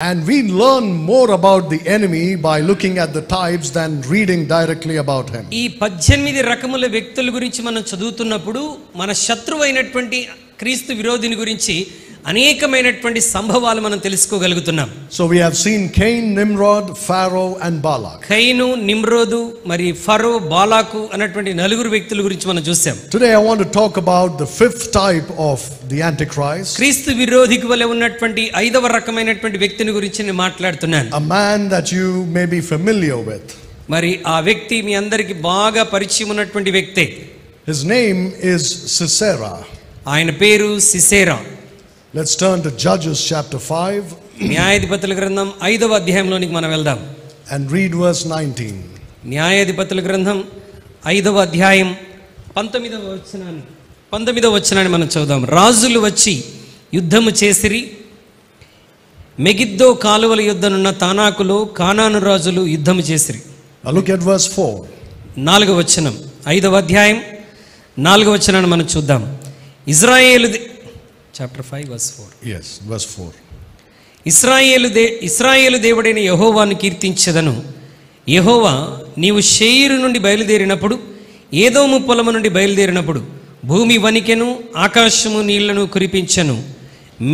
And we learn more about the enemy by looking at the types than reading directly about him. ఈ 18 రకముల వ్యక్తుల గురించి మనం చదువుతున్నప్పుడు మన శత్రువైనటువంటి క్రీస్తు విరోధిని గురించి అనేకమైనటువంటి సంభవాలు మనం తెలుసుకోగలుగుతున్నాం. So we have seen Cain, Nimrod, Pharaoh and Balak. కైను, నిమ్రోదు, మరి ఫరో, బాలాకు అన్నటువంటి నలుగురు వ్యక్తుల గురించి మనం చూసాం. Today I want to talk about the fifth type of the Antichrist. క్రీస్తు విరోధికి వలె ఉన్నటువంటి 5వ రకమైనటువంటి వ్యక్తిని గురించి నేను మాట్లాడుతున్నాను. A man that you may be familiar with. మరి ఆ వ్యక్తి మీ అందరికి బాగా పరిచయం ఉన్నటువంటి వ్యక్తే. His name is Sisera. ఆయన పేరు Sisera. Let's turn to Judges chapter 5. న్యాయాధిపతుల గ్రంథం 5వ అధ్యాయంలోనికి మనం వెళ్దాం. And read verse 19. న్యాయాధిపతుల గ్రంథం 5వ అధ్యాయం 19వ వచనాన్ని మనం చదువుదాం. రాజులు వచ్చి యుద్ధము చేసిరి, మెగిద్దో కాలువల యుద్ధనున్న తానాకులో కానాను రాజులు యుద్ధము చేసిరి. Now look at verse 4. 4వ వచనం, 5వ అధ్యాయం 4వ వచనాన్ని మనం చూద్దాం. Chapter 5 verse 4. Yes, verse 4. ఇశ్రాయేలు దేవుడైన యెహోవాను కీర్తించెదను. యెహోవా, నీవు షేయిరు నుండి బయలుదేరినప్పుడు, ఏదోము పొలము నుండి బయలుదేరినప్పుడు భూమి వణికెను, ఆకాశము నీళ్లను కురిపించెను,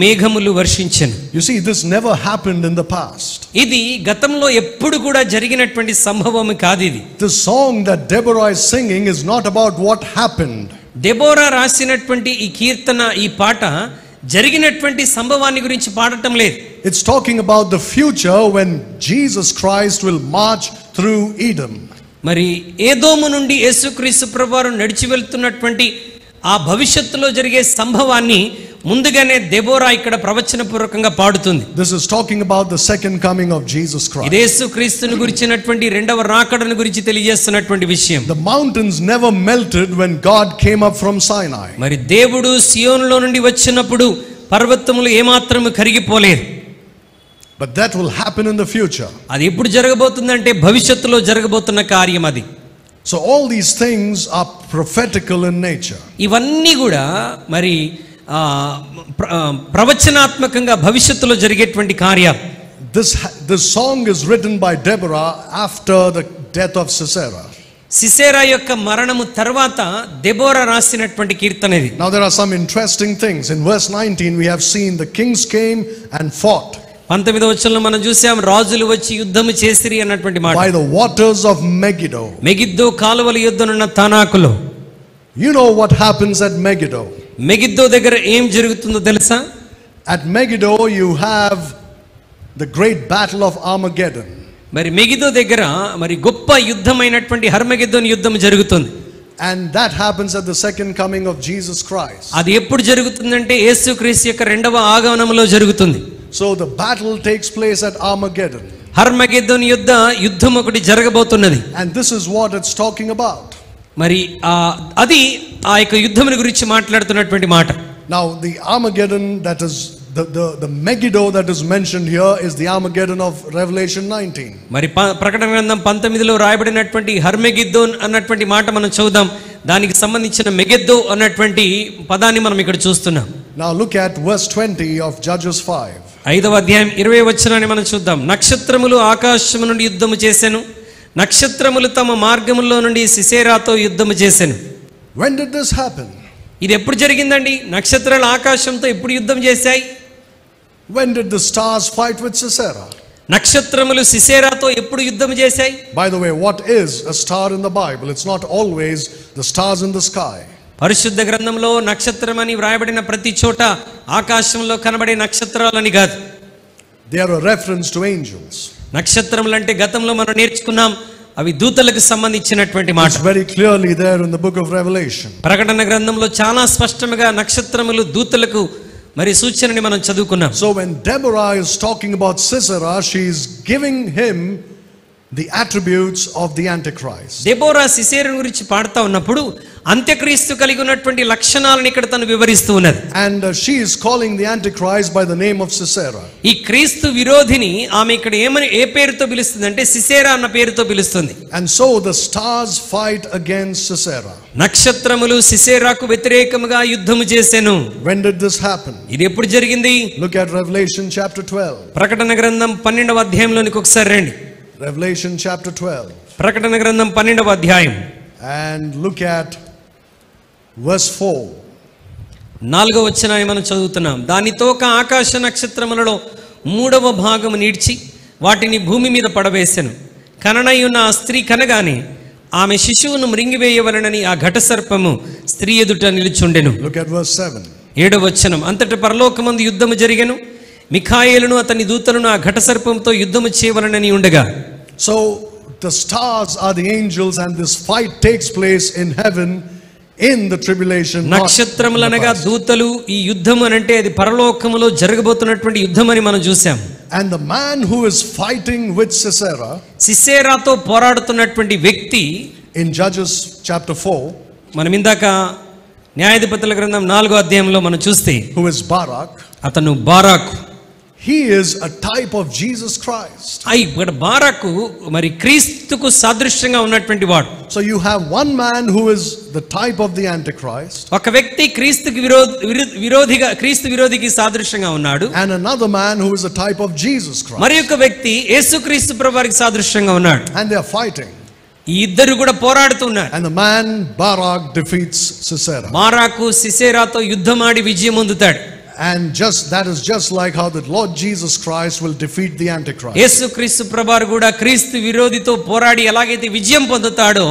మేఘములు వర్షించెను. You see, this never happened in the past. ఇది గతంలో ఎప్పుడు కూడా జరిగినటువంటి సంభవం కాదు. ఇది The song that Deborah is singing is not about what happened. Deborah రాసినటువంటి ఈ కీర్తన, ఈ పాట జరిగినటువంటి సంభవాన్ని గురించి పాడటం లేదు. It's talking about the future when Jesus Christ will march through Edom. మరి ఏదోము నుండి యేసుక్రీస్తు ప్రభువారు నడిచి వెళ్తున్నటువంటి ఆ భవిష్యత్తులో జరిగే సంభవాన్ని ముందుగానే దెబోరా ఇక్కడ ప్రవచనపూర్వకంగా పాడుతుంది. This is talking about the second coming of Jesus Christ. యేసుక్రీస్తును గురించినటువంటి రెండవ రాకడను గురించి తెలియజేస్తున్నటువంటి విషయం. The mountains never melted when God came up from Sinai. మరి దేవుడు సియోనులో నుండి వచ్చినప్పుడు పర్వతములు ఏమాత్రము కరిగిపోలేదు. But that will happen in the future. అది ఎప్పుడు జరగబోతుందంటే భవిష్యత్తులో జరగబోతున్న కార్యం అది. So all these things are prophetical in nature. ఇవన్నీ కూడా మరి ప్రవచనాత్మకంగా భవిష్యత్తులో జరిగేటువంటి కార్యాలు. This song is written by Deborah after the death of Sisera. Sisera యొక్క మరణము తర్వాత దెబోరా రాసినటువంటి కీర్తన ఇది. Now there are some interesting things. In verse 19 we have seen the kings came and fought. 19వ వచనంలో మనం చూసాం, రాజులు వచ్చి యుద్ధము చేసిరి అన్నటువంటి మాట. By the waters of Megiddo. Megiddo కాలువల యుద్ధనున్న తానాకులో. You know what happens at Megiddo? Megiddo దగ్గర ఏం జరుగుతుందో తెలుసా? At Megiddo you have the great battle of Armageddon. మరి మెగిద్దో దగ్గర మరి గొప్ప యుద్ధమైనటువంటి హర్మగెద్దోను యుద్ధం జరుగుతుంది. And that happens at the second coming of Jesus Christ. అది ఎప్పుడు జరుగుతుందంటే యేసుక్రీస్తు యొక్క రెండవ ఆగమనంలో జరుగుతుంది. So the battle takes place at Armageddon. హర్మగెద్దోను యుద్ధం ఒకటి జరగబోతున్నది. And this is what it's talking about. మరి అది ఆ యొక్క యుద్ధముని గురించి మాట్లాడుతున్నటువంటి మాట. Now the Armageddon that is the Megiddo that is mentioned here is the Armageddon of Revelation 19. మరి ప్రకటన గ్రంథం 19లో రాయబడినటువంటి హర్మగెద్దోన్ అన్నటువంటి మాట మనం చూద్దాం. దానికి సంబంధించిన మెగిద్దో అన్నటువంటి పదాన్ని మనం ఇక్కడ చూస్తున్నాం. Now look at verse 20 of Judges 5. 5వ అధ్యాయం 20వ వచనాన్ని మనం చూద్దాం. నక్షత్రములు ఆకాశము నుండి యుద్ధము చేసెను, నక్షత్రములు తమ మార్గములో నుండి సిసేరాతో యుద్ధము చేసెను. When did this happen? ఇది ఎప్పుడు జరిగిందండి? నక్షత్రాలు ఆకాశంతో ఎప్పుడు యుద్ధం చేశాయి? When did the stars fight with Sisera? నక్షత్రములు సిసేరాతో ఎప్పుడు యుద్ధం చేశాయి? By the way, what is a star in the Bible? It's not always the stars in the sky. పరిశుద్ధ గ్రంథంలో నక్షత్రం అని వ్రాయబడిన ప్రతి చోట ఆకాశంలో కనబడే నక్షత్రాలని కాదు. They are a reference to angels. నక్షత్రములు అంటే గతంలో మనం నేర్చుకున్నాం, అవి దూతలకు సంబంధించినటువంటి మాట. It's very clearly there in the book of Revelation. ప్రకటన గ్రంథంలో చాలా స్పష్టంగా నక్షత్రములు దూతలకు మరి సూచనని మనం చదువుకున్నాం. So when Deborah is talking about Sisera, she is giving him the attributes of the Antichrist. Deborah సిసేరాను గురించి పాడుతా ఉన్నప్పుడు అంత్యక్రీస్తు కలిగి ఉన్నటువంటి లక్షణాలను ఇక్కడ తను వివరిస్తూ ఉన్నది. And she is calling the Antichrist by the name of Sisera. ఈ క్రీస్తు విరోధిని ఆమె ఇక్కడ ఏ పేరుతో పిలుస్తుందంటే సిసేరా అన్న పేరుతో పిలుస్తుంది. And so the stars fight against Sisera. నక్షత్రములు సిసేరాకు వ్యతిరేకముగా యుద్ధము చేసెను. When did this happen? ఇది ఎప్పుడు జరిగింది? Look at Revelation chapter 12. ప్రకటన గ్రంథం 12వ అధ్యాయంలోనికి ఒకసారి రండి. Revelation chapter 12. ప్రకటన గ్రంథం 12వ అధ్యాయం. And look at verse 4. 4వ వచనాన్ని మనం చదువుతున్నాం. దాని తోక ఆకాశ నక్షత్రములలో 3వ భాగము నీడ్చి వాటిని భూమి మీద పడవేసెను. కననయ్యున్న ఆ స్త్రీ కనగానే ఆమె శిశువును మృంగివేయవలనని ఆ ఘట సర్పము స్త్రీ ఎదుట నిలుచుండెను. Look at verse 7. 7వ వచనం. అంతట పరలోకమందు యుద్ధము జరిగెను. మిఖాయేలును అతని దూతలను ఆ ఘట సర్పంతో యుద్ధము చేయవలనని ఉండగా. So the stars are the angels, and this fight takes place in heaven in the tribulation. నక్షత్రములనగా దూతలు. ఈ యుద్ధం అనంటే అది పరలోకములో జరగబోతున్నటువంటి యుద్ధం అని మనం చూసాం. And the man who is fighting with Sisera, సిసేరాతో పోరాడుతున్నటువంటి వ్యక్తి, in Judges chapter 4, మనం ఇందాక న్యాయాధిపతుల గ్రంథం 4వ అధ్యాయంలో మనం చూస్తే, who is Barak, అతను Barak. he is a type of Jesus Christ. ఇక్కడ బారాకు మరి క్రీస్తుకు సాదృశ్యంగా ఉన్నటువంటి వాడు. So you have one man who is the type of the Antichrist, ఒక వ్యక్తి క్రీస్తుకి క్రీస్తు విరోధికి సాదృశ్యంగా ఉన్నాడు. and another man who is a type of Jesus Christ. మరి ఒక వ్యక్తి యేసుక్రీస్తు ప్రభువారికి సాదృశ్యంగా ఉన్నాడు. And they are fighting. ఈ ఇద్దరు కూడా పోరాడుతున్నారు. And the man Barak defeats Sisera. Barak సిసేరాతో యుద్ధమాడి విజయం పొందుతాడు. And that is just like how the Lord Jesus Christ will defeat the Antichrist. యేసుక్రీస్తు ప్రభువారు కూడా క్రీస్తు విరోధితో పోరాడి ఎలాగైతే విజయం పొందుతాడో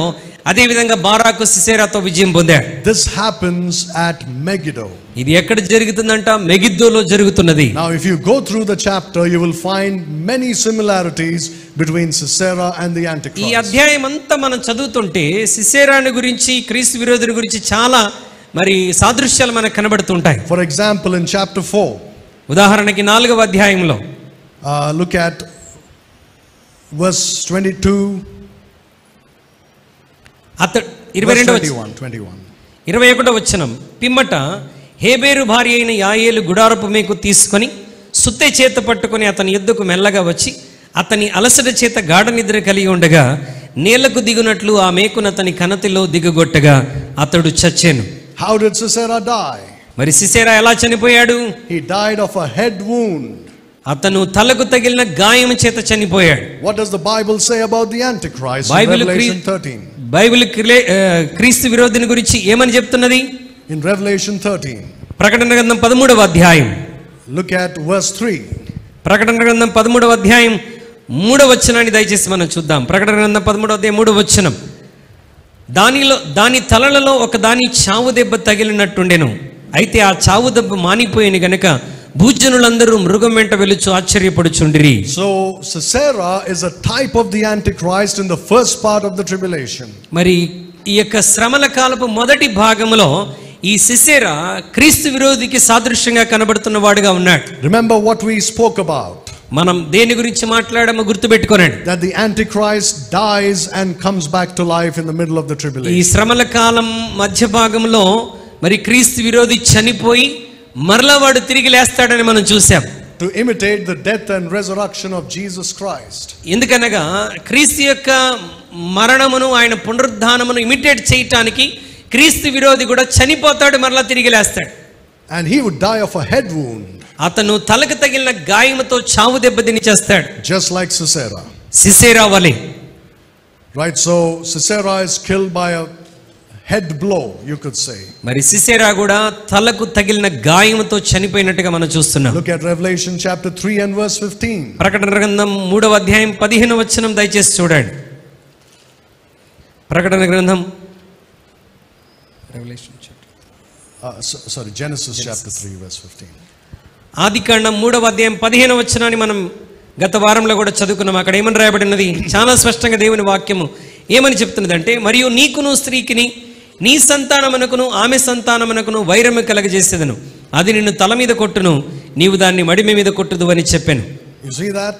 అదే విధంగా బారాకు సిసేరాతో విజయం పొందాడు. This happens at Megiddo. ఇది ఎక్కడ జరుగుతుందంట? మెగిద్దోలో జరుగుతున్నది. Now if you go through the chapter, you will find many similarities between Sisera and the Antichrist. ఈ అధ్యాయం అంతా మనం చదువుతుంటే సిసేరాని గురించి క్రీస్తు విరోధిని గురించి చాలా మరి సాదృశ్యాలు మనకు కనబడుతుంటాయి. For example, in chapter 4, ఉదాహరణకి 4వ అధ్యాయంలో look at verse 22. 21వ వచనం. పిమ్మట హేబేరు భార్య అయిన యాయేలు గుడారపు మేకు తీసుకొని సుత్తె చేత పట్టుకొని అతని యుద్ధకు మెల్లగా వచ్చి అతని అలసట చేత గాఢ నిద్ర కలిగి ఉండగా నేలకు దిగునట్లు ఆ మేకును అతని కనతిలో దిగగొట్టగా అతడు చచ్చెను. How did Sisera die? మరి సిసేరా ఎలా చనిపోయాడు? He died of a head wound. అతను తలకు తగిలిన గాయం చేత చనిపోయాడు. What does the Bible say about the Antichrist in Revelation 13? Bible క్రీస్తు విరోధిని గురించి ఏమని చెప్తున్నది? In Revelation 13, ప్రకటన గ్రంథం 13వ అధ్యాయం. look at verse 3. ప్రకటన గ్రంథం 13వ అధ్యాయం 3వ వచనాన్ని దయచేసి మనం చూద్దాం. ప్రకటన గ్రంథం 13వ అధ్యాయం 3వ వచనం. దాని తలలలో ఒక దాని చావు దెబ్బ తగిలినట్టుండెను. అయితే ఆ చావు దెబ్బ మానిపోయిన గనుక భూజనులందరూ మృగం వెంట వెలుచు ఆశ్చర్యపడుచుండిరి. So Sisera is a type of the Antichrist in the first part of the tribulation. మరి ఈ యొక్క శ్రమల కాలపు మొదటి భాగంలో ఈ సిసేరా క్రీస్తు విరోధికి సాదృశ్యంగా కనబడుతున్న వాడుగా ఉన్నాడు. Remember what we spoke about. మనం దేని గురించి మాట్లాడామో గుర్తుపెట్టుకోనండి. That the Antichrist dies and comes back to life in the middle of the tribulation. ఈ శ్రమల కాలం మధ్య భాగంలో మరి క్రీస్తు విరోధి చనిపోయి మరలా వాడు తిరిగి లేస్తాడని మనం చూసాం. To imitate the death and resurrection of Jesus Christ. ఎందుకనగా క్రీస్తు యొక్క మరణమును ఆయన పునరుద్ధానమును ఇమిటేట్ చేయటానికి క్రీస్తు విరోధి కూడా చనిపోతాడు, మరలా తిరిగి లేస్తాడు. And he would die of a head wound. అతను తలకు తగిలిన గాయముతో చావు దెబ్బతిని చేస్తాడు. Just like Sisera. సిసేరా వలె. Right, so Sisera is killed by a head blow, you could say. మరి సిసేరా కూడా తలకు తగిలిన గాయముతో చనిపోయినట్టుగా మనం చూస్తున్నాం. Look at Revelation chapter 3 and verse 15. ప్రకటన గ్రంథం 3వ అధ్యాయం 15వ వచనం దయచేసి చూడండి. ప్రకటన గ్రంథం Genesis chapter 3 verse 15. ఆదికాండం 3వ అధ్యాయం 15వ వచనాన్ని మనం గత వారంలో కూడా చదువుకున్నాం. అక్కడ ఏమని రాయబడినది? చాలా స్పష్టంగా దేవుని వాక్యము ఏమని చెప్తున్నదంటే, మరియు నీకును స్త్రీకిని నీ సంతానమునకును ఆమె సంతానమునకును వైరము కలగజేసేదను, అది నిన్ను తల మీద కొట్టును, నీవు దాన్ని మడిమె మీద కొట్టుదు అని చెప్పాను. You see that?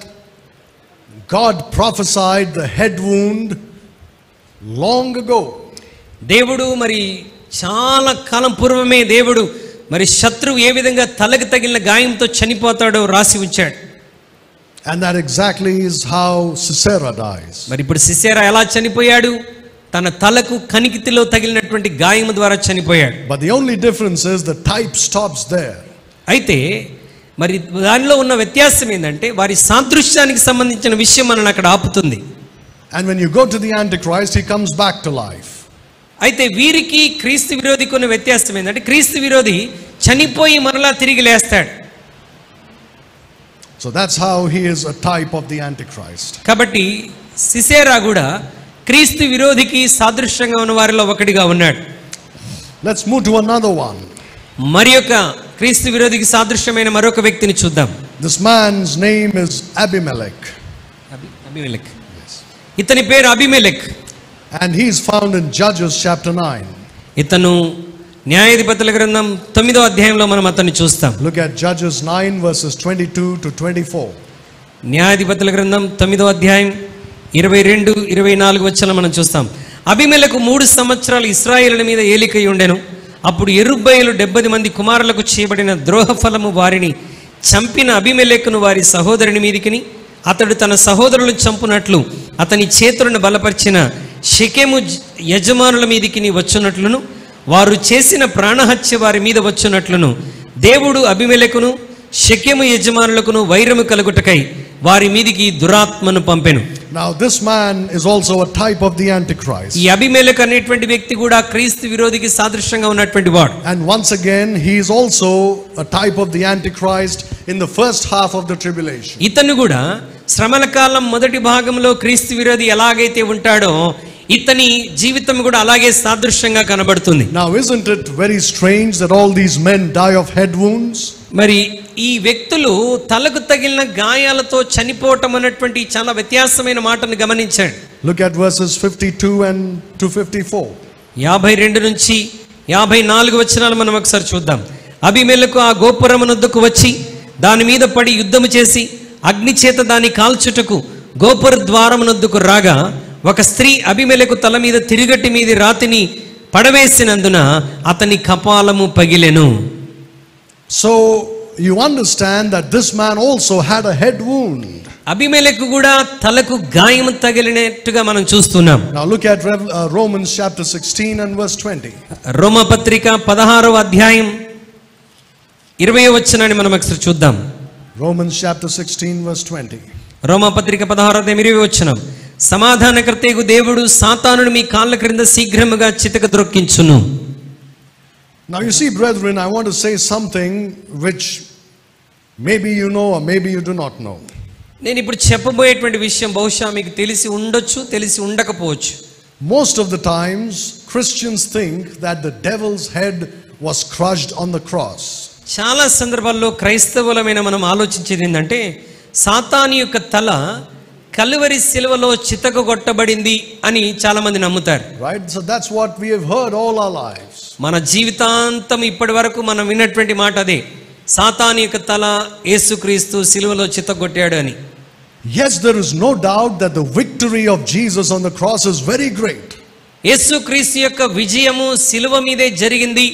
God prophesied the head wound long ago. దేవుడు మరి చాలా కాలం పూర్వమే దేవుడు మరి శత్రువు ఏ విధంగా తలకు తగిలిన గాయంతో చనిపోతాడో రాసి ఉంచాడు. And that exactly is how Sisera dies. మరి ఇప్పుడు సిసెరా ఎలా చనిపోయాడు? తన తలకు కనికితిలో తగిలినటువంటి గాయం ద్వారా చనిపోయాడు. But the only difference is the type stops there. అయితే మరి దానిలో ఉన్న వ్యత్యాసం ఏంటంటే వారి సాదృశ్యానికి సంబంధించిన విషయం మనల్ని అక్కడ ఆపుతుంది. And when you go to the Antichrist, he comes back to life. అయితే వీరికి క్రీస్తు విరోధికి ఉన్న వ్యత్యాసం ఏంటంటే క్రీస్తు విరోధి చనిపోయి మరలా తిరిగి లేస్తాడు. So that's how he is a type of the Antichrist. కాబట్టి సిసెరా కూడా క్రీస్తు విరోధికి సాదృశ్యంగా ఉన్న వారిలో ఒకటిగా ఉన్నాడు. Let's move to another one. మరి యొక్క క్రీస్తు విరోధికి సాదృశ్యమైన మరొక వ్యక్తిని చూద్దాం. This man's name is Abimelech. అబీమెలెక్. ఇతని పేరు అబీమెలెక్. And he is found in Judges chapter 9. ఇతను న్యాయాధిపతుల గ్రంథం 9వ అధ్యాయంలో మనం అతన్ని చూస్తాం. Look at Judges 9 verses 22 to 24. న్యాయాధిపతుల గ్రంథం 9వ అధ్యాయం 22-24 వచనాలను మనం చూస్తాం. అబీమెలెకు 3 సంవత్సరాలు ఇశ్రాయేలుల మీద ఏలికై ఉండెను. అప్పుడు యెరుబ్బయలు 70 మంది కుమారులకు చేయబడిన ద్రోహ ఫలము వారిని చంపిన అబీమెలెకును వారి సహోదరుని మీదికిని అతడు తన సహోదరులను చంపునట్లు అతని చేతులను బలపరిచిన షెకెము యజమానుల మీదికిని వచ్చునట్లును వారు చేసిన ప్రాణహత్య వారి మీద వచ్చునట్లును దేవుడు అబీమెలెకును షెకెము యజమానులకును వైరము కలుగుటకై వారి మీదికి దురాత్మను పంపెను. Now this man is also a type of the Antichrist. ఈ అబీమెలెకు అనేటువంటి వ్యక్తి కూడా క్రీస్తు విరోధికి సాదృశ్యంగా ఉన్నటువంటి వాడు. And once again he is also a type of the Antichrist in the first half of the tribulation. ఇతను కూడా శ్రమల కాలం మొదటి భాగంలో క్రీస్తు విరోధి ఎలాగైతే ఉంటాడో ఇతని జీవితం కూడా అలాగే సాదృశ్యంగా కనబడుతుంది. Now isn't it very strange that all these men die of head wounds? మరి ఈ వ్యక్తులు తలకు తగిలిన గాయాలతో చనిపోవటం అన్నటువంటి చాలా వ్యత్యాసమైన మాటను గమనించండి. Look at verses 52 and to 54. 52 నుంచి 54 వచనాలు మనం ఒకసారి చూద్దాం. అబీమెలెకు ఆ గోపురమునొద్దకు వచ్చి దాని మీద పడి యుద్ధము చేసి అగ్ని చేత దాన్ని కాల్చుటకు గోపుర ద్వారమునొద్దకు రాగా ఒక స్త్రీ అబీమెలెకు తల మీద తిరుగటి మీది రాతిని పడవేసినందున అతని కపాలము పగిలెను. So you understand that this man also had a head wound. అబీమెలెకు కూడా తలకు గాయం తగిలినట్టుగా మనం చూస్తున్నాం. Now look at Romans chapter 16 and verse 20. రోమపత్రిక 16వ అధ్యాయం 20వ వచనాన్ని మనం ఒకసారి చూద్దాం. Romans chapter 16 verse 20. రోమపత్రిక 16వ అధ్యాయం 20వ వచనం. సమాధానకర్తయగు దేవుడు సాతానుని మీ కాళ్ళ క్రింద శీఘ్రముగా చితక ద్రొక్కించును. Now you see, brethren, I want to say something which maybe you know or maybe you do not know. నేను ఇప్పుడు చెప్పబోయేటువంటి విషయం బహుశా మీకు తెలిసి ఉండొచ్చు, తెలిసి ఉండకపోవచ్చు. Most of the times Christians think that the devil's head was crushed on the cross. చాలా సందర్భాల్లో క్రైస్తవులమైన మనం ఆలోచించేది ఏంటంటే సాతాను యొక్క తల కలువరి శిలువలో చితకగొట్టబడింది అని చాలా మంది నమ్ముతారు. Right? So that's what we have heard all our lives. మన జీవితాంతం ఇప్పటి వరకు మనం విన్నటువంటి మాట అదే, సాతాను యొక్క తల యేసుక్రీస్తు శిలువలో చితగొట్టాడు అని. Yes, there is no doubt that the victory of Jesus on the cross is very great. యేసుక్రీస్తు యొక్క విజయము శిలువ మీదే జరిగింది,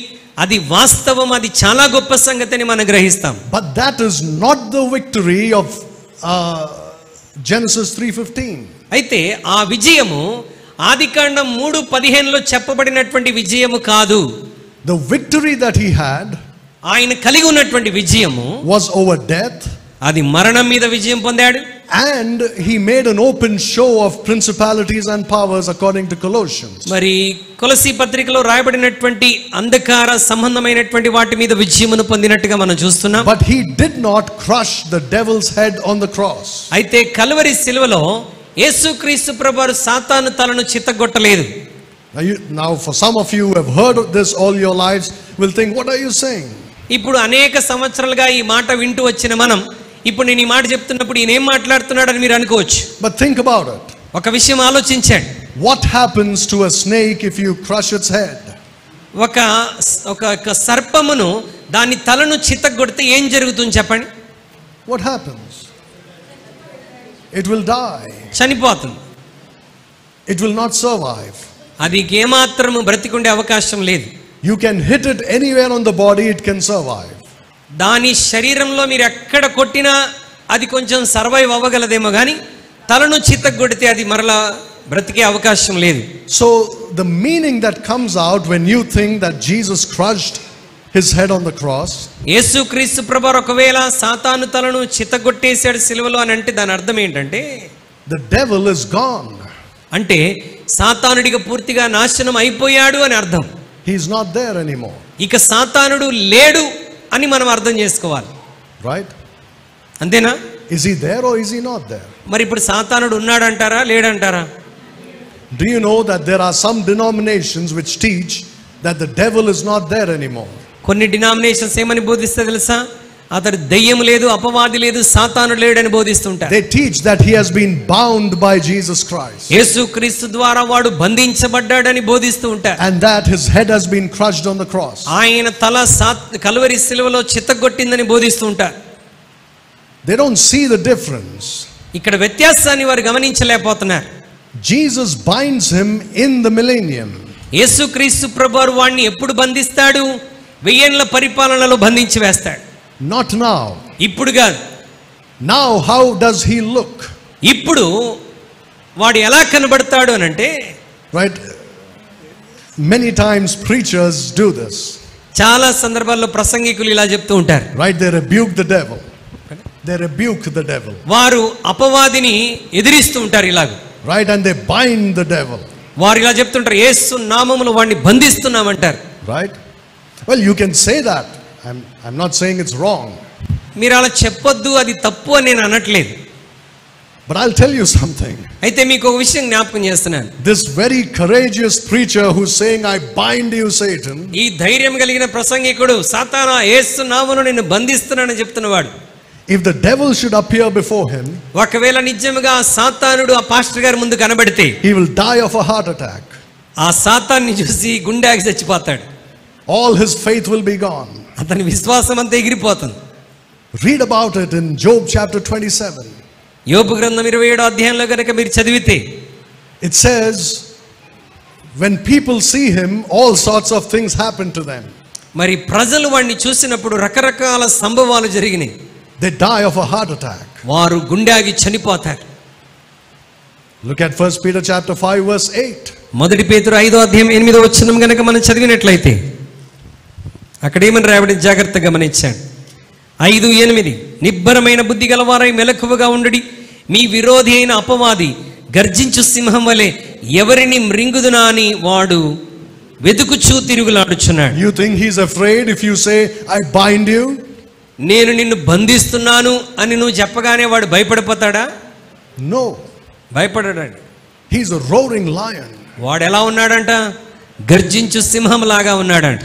అది వాస్తవం, అది చాలా గొప్ప సంగతి అని మనం గ్రహిస్తాం. But that is not the victory of Genesis 3:15. అయితే ఆ విజయము ఆదికాండం 3:15లో చెప్పబడినటువంటి విజయము కాదు. The victory that he had ఆయన కలిగి ఉన్నటువంటి విజయము was over death, అది మరణం మీద విజయం పొందాడు. and he made an open show of principalities and powers according to Colossians. మరి కొలసీ పత్రికలో రాయబడినటువంటి అంధకార సంబంధమైనటువంటి వాటి మీద విజయమును పొందినట్టుగా మనం చూస్తున్నాం. But he did not crush the devil's head on the cross. అయితే కల్వరి శిలువలో యేసుక్రీస్తు ప్రభువారు సాతాను తలను చితగొట్టలేదు. Now for some of you who have heard of this all your lives will think, what are you saying? ఇప్పుడు అనేక సంవత్సరాలుగా ఈ మాట వింటూ వచ్చిన మనం ఇప్పుడు నేను ఈ మాట చెప్తున్నప్పుడు ఈయన ఏం మాట్లాడుతున్నాడని మీరు అనుకోవచ్చు. But think about it. ఒక విషయం ఆలోచించండి. What happens to a snake if you crush its head? ఒక సర్పమును దాని తలను చితగొడితే ఏం జరుగుతుంది చెప్పండి? What happens? it will die. చనిపోతుంది. It will not survive. అది ఏమాత్రము బ్రతికుండే అవకాశం లేదు. You can hit it anywhere on the body, it can survive. దాని శరీరంలో మీరు ఎక్కడ కొట్టినా అది కొంచెం సర్వైవ్ అవ్వగలదేమో కానీ తలను చితగ్గొడితే అది మరలా బ్రతికే అవకాశం లేదు. So the meaning that comes out when you think that Jesus crushed his head on the cross, యేసుక్రీస్తు ప్రభువారు ఒకవేళ సాతాను తలను చితగొట్టేశాడు సిలువలో అని అంటే దాని అర్థం ఏంటంటే the devil is gone. అంటే సాతానుడిగా పూర్తిగా నాశనం అయిపోయాడు అని అర్థం. He is not there anymore. ఇక సాతానుడు లేడు అని మనం అర్థం చేసుకోవాలి. Right? అంతేనా? Is he there or is he not there? మరి ఇప్పుడు సాతానుడు ఉన్నాడంటారా లేడంటారా? Do you know that there are some denominations which teach that the devil is not there anymore? కొన్ని డినామినేషన్స్ ఏమని బోధిస్తే తెలుసా? అతడు దయ్యం లేదు, అపవాది లేదు, సాతానుడు లేడని బోధిస్తుంటారు. They teach that he has been bound by Jesus Christ. యేసుక్రీస్తు ద్వారా వాడు బంధించబడ్డాడని బోధిస్తూ ఉంటారు. And that his head has been crushed on the cross. ఆయన తల కల్వరి సిలువలో చితగొట్టిందని బోధిస్తూ ఉంటారు. They don't see the difference. ఇక్కడ వ్యత్యాసాన్ని వారు గమనించలేకపోతున్నారు. Jesus binds him in the millennium. యేసుక్రీస్తు ప్రభువారు వాడిని ఎప్పుడు బంధిస్తాడు? 1000 ఏళ్ల పరిపాలనలో బంధించి వేస్తాడు. Not now. ఇప్పుడు కాదు. Now how does he look? ఇప్పుడు వాడు ఎలా కనబడతాడు అని అంటే, right, many times preachers do this. చాలా సందర్భాల్లో ప్రసంగికులు ఇలా చెప్తూ ఉంటారు. Right, they rebuke the devil. They rebuke the devil. వారు అపవాదిని ఎదిరిస్తూ ఉంటారు ఇలాగ. Right, and they bind the devil. వారు ఇలా చెప్తుంటారు, యేసు నామములో వాడిని బంధిస్తున్నామంటారు. Right? Well, you can say that. I'm not saying it's wrong. మీరు అలా చెప్పొద్దు, అది తప్పు అని నేను అనట్లేదు. But I'll tell you something. అయితే మీకు ఒక విషయం జ్ఞాపకం చేస్తున్నాను. This very courageous preacher who's saying, I bind you, Satan. ఈ ధైర్యం కలిగిన ప్రసంగికుడు, సాతానా యేసు నామములో నిన్ను బంధిస్తున్నానని చెప్తున్నవాడు, if the devil should appear before him, ఒకవేళ నిజంగా సాతానుడు ఆ పాస్టర్ గారి ముందు కనబడితే, he will die of a heart attack. ఆ సాతాన్ని చూసి గుండెకి చచ్చిపోతాడు. All his faith will be gone. అతని విశ్వాసం అంతా ఎగిరిపోతుంది. Read about it in Job chapter 27. యోబు గ్రంథం 27వ అధ్యాయంలో గనుక మీరు చదివితే, it says, when people see him, all sorts of things happen to them. మరి ప్రజలు వాడిని చూసినప్పుడు రకరకాల సంభవాలు జరిగినాయి. They die of a heart attack. వారు గుండెకి చనిపోతారు. Look at 1 Peter chapter 5 verse 8. మొదటి పేతురు 5వ అధ్యాయం 8వ వచనం గనుక మనం చదివినట్లయితే అక్కడ ఏమని రాయబడి జాగ్రత్తగా గమనించండి. 5:8 నిబ్బరమైన బుద్ధి గలవారై మెలకువగా ఉండుడి, మీ విరోధి అయిన అపవాది గర్జించు సింహం వలె ఎవరిని మృంగుదునా అని వాడు వెతుకుచూ తిరుగులాడుచున్నాడు. You think he's afraid if you say, I bind you? నేను నిన్ను బంధిస్తున్నాను అని నువ్వు చెప్పగానే వాడు భయపడిపోతాడా? No. భయపడడండి. He's a roaring lion. వాడు ఎలా ఉన్నాడంట? గర్జించు సింహం లాగా ఉన్నాడంట.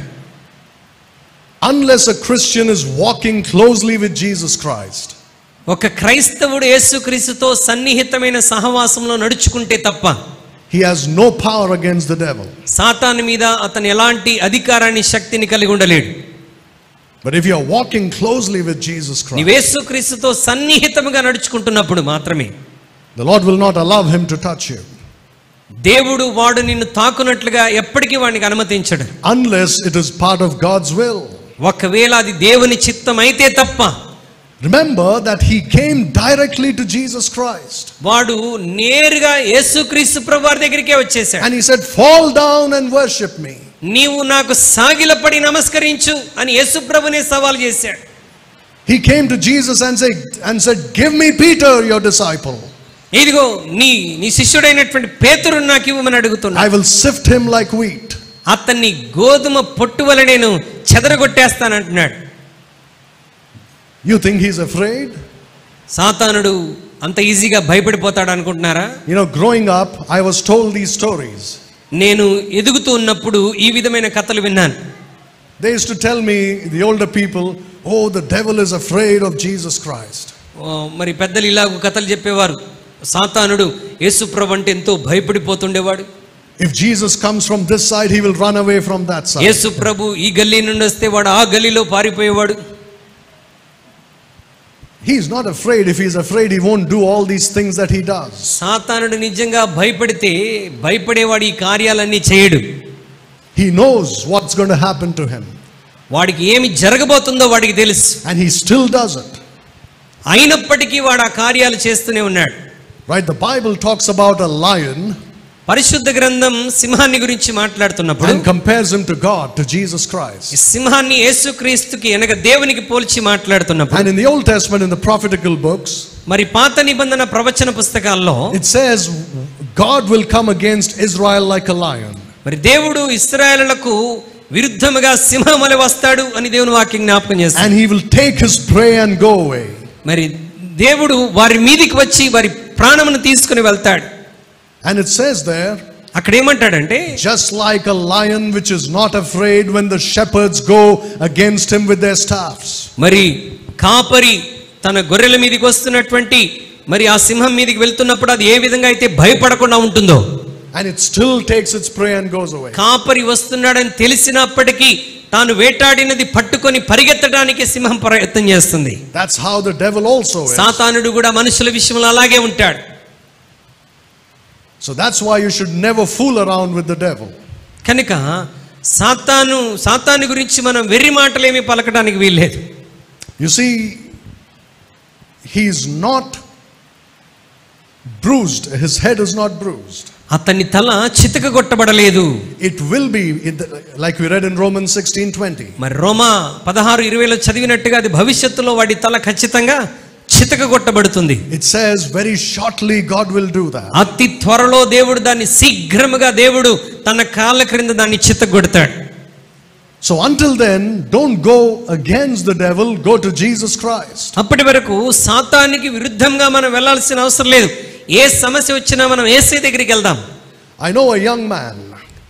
Unless a Christian is walking closely with Jesus Christ, ఒక క్రైస్తవుడు యేసుక్రీస్తుతో సన్నిహితమైన సహవాసంలో నడుచుకుంటే తప్ప he has no power against the devil. సాతాను మీద అతను ఎలాంటి అధికారాన్ని, శక్తిని కలిగి ఉండలేడు. But if you are walking closely with Jesus Christ, నీవు యేసుక్రీస్తుతో సన్నిహితముగా నడుచుకుంటున్నప్పుడు మాత్రమే the Lord will not allow him to touch you. దేవుడు వాడు నిన్ను తాకునట్లుగా ఎప్పటికీ వాడికి అనుమతించడు. Unless it is part of God's will. ఒకవేళ అది దేవుని చిత్తం అయితే తప్ప. Remember that he came directly to Jesus Christ. వాడు నేరుగా యేసుక్రీస్తు ప్రభువారి దగ్గరికే వచ్చేసాడు. And he said, fall down and worship me. నీవు నాకు సాగిలపడి నమస్కరించు అని యేసు ప్రభునే సవాల్ చేశాడు. He came to Jesus and said, give me Peter, your disciple. ఇదిగో నీ శిష్యుడైనటువంటి పేతురును నాకు ఇవ్వమని అడుగుతున్నా. I will sift him like wheat. అతన్ని గోధుమ పొట్టు వలె నేను చెదరగొట్టేస్తానంటున్నాడు. You think he's afraid? సాతానుడు అంత ఈజీగా భయపడిపోతాడు అనుకుంటున్నారా? You know, growing up, I was told these stories. నేను ఎదుగుతూ ఉన్నప్పుడు ఈ విధమైన కథలు విన్నాను. They used to tell me, the older people, oh, the devil is afraid of Jesus Christ. మరి పెద్దలు ఇలాగ కథలు చెప్పేవారు. సాతానుడు యేసు ప్రభు అంటే ఎంతో భయపడిపోతుండేవాడు. If Jesus comes from this side, he will run away from that side. యేసు ప్రభు ఈ గల్లీ నుండి వస్తే వాడు ఆ గల్లీలో పారిపోయేవాడు. He's not afraid. If he's afraid, he won't do all these things that he does. సాతానుడు నిజంగా భయపడితే భయపడేవాడు ఈ కార్యాలన్నీ చేయడు. He knows what's going to happen to him. వాడికి ఏమి జరగబోతుందో వాడికి తెలుసు. And he still does it. అయినప్పటికీ వాడు ఆ కార్యాలు చేస్తూనే ఉన్నాడు. Right, the Bible talks about a lion పరిశుద్ధ గ్రంథం సింహాన్ని గురించి మాట్లాడుతున్నప్పుడు and compares him to God, to Jesus Christ. ఈ సింహాన్ని యేసుక్రీస్తుకి అనగా దేవునికి పోల్చి మాట్లాడుతున్నప్పుడు And in the Old Testament, in the prophetical books, మరి పాత నిబంధన ప్రవచన పుస్తకాల్లో it says God will come against Israel like a lion. మరి దేవుడు ఇశ్రాయేలులకు విరుద్ధముగా సింహం వలె వస్తాడు అని దేవుని వాక్యం జ్ఞాపకం చేస్తాడు. And he will take his prey and go away. మరి దేవుడు వారి మీదికి వచ్చి వారి ప్రాణమును తీసుకుని వెళ్తాడు. And it says there, అక్కడ ఏమంటాడంటే just like a lion which is not afraid when the shepherds go against him with their staffs. మరి కాపరి తన గొర్రెల మీదకి వస్తున్నటువంటి మరి ఆ సింహం మీదకి వెళ్తున్నప్పుడు అది ఏ విధంగా అయితే భయపడకుండా ఉంటుందో, And it still takes its prey and goes away. కాపరి వస్తున్నాడని తెలిసినప్పటికీ తాను వేటాడినది పట్టుకొని పరిగెత్తడానికి సింహం ప్రయత్నం చేస్తుంది. That's how the devil also is. సాతానుడు కూడా మనుషుల విషయంలో అలాగే ఉంటాడు. So that's why you should never fool around with the devil. కనుక సాతాను గురించి మనం వెర్రి మాటలేమీ పలకడానికి వీల్లేదు. You see, he's not bruised. His head is not bruised. అతని తల చితకగొట్టబడలేదు. It will be like we read in Romans 16:20. మరి రోమా 16:20లో చదివినట్టుగా అది భవిష్యత్తులో వాడి తల ఖచ్చితంగా చితకగొట్టబడుతుంది. It says very shortly God will do that. అతి త్వరలో దేవుడు దాన్ని శీఘ్రముగా దేవుడు తన కాళ్ళ క్రింద దాన్ని చితకగొడతాడు. So until then, don't go against the devil, go to Jesus Christ. అప్పటి వరకు సాతానికి విరుద్ధంగా మనం వెళ్ళాల్సిన అవసరం లేదు. ఏ సమస్య వచ్చినా మనం యేసయ్య దగ్గరికి వెళ్దాం. I know a young man,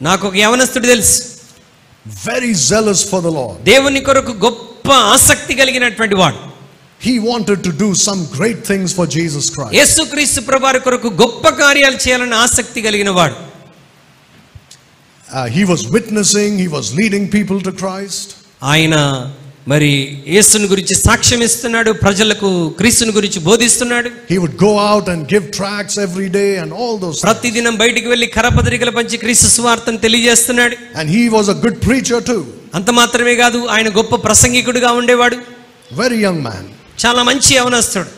నాకు ఒక యవనస్తుడు తెలుసు, very zealous for the Lord. దేవుని కొరకు గొప్ప ఆసక్తి కలిగినటువంటి వాడు. He wanted to do some great things for Jesus Christ. యేసుక్రీస్తు ప్రభువారి కొరకు గొప్ప కార్యాలు చేయాలని ఆసక్తి కలిగిన వాడు. He was witnessing, he was leading people to Christ. ఆయన మరి యేసుని గురించి సాక్ష్యం ఇస్తున్నాడు, ప్రజలకు క్రీస్తుని గురించి బోధిస్తున్నాడు. He would go out and give tracts every day and all those things. ప్రతిదినం బయటికి వెళ్లి కరపత్రికలు పంచి క్రీస్తు సువార్తను తెలియజేస్తున్నాడు. And he was a good preacher too. అంత మాత్రమే కాదు, ఆయన గొప్ప ప్రసంగికుడిగా ఉండేవాడు. Very young man. చాలా మంచి యవనస్తుడు.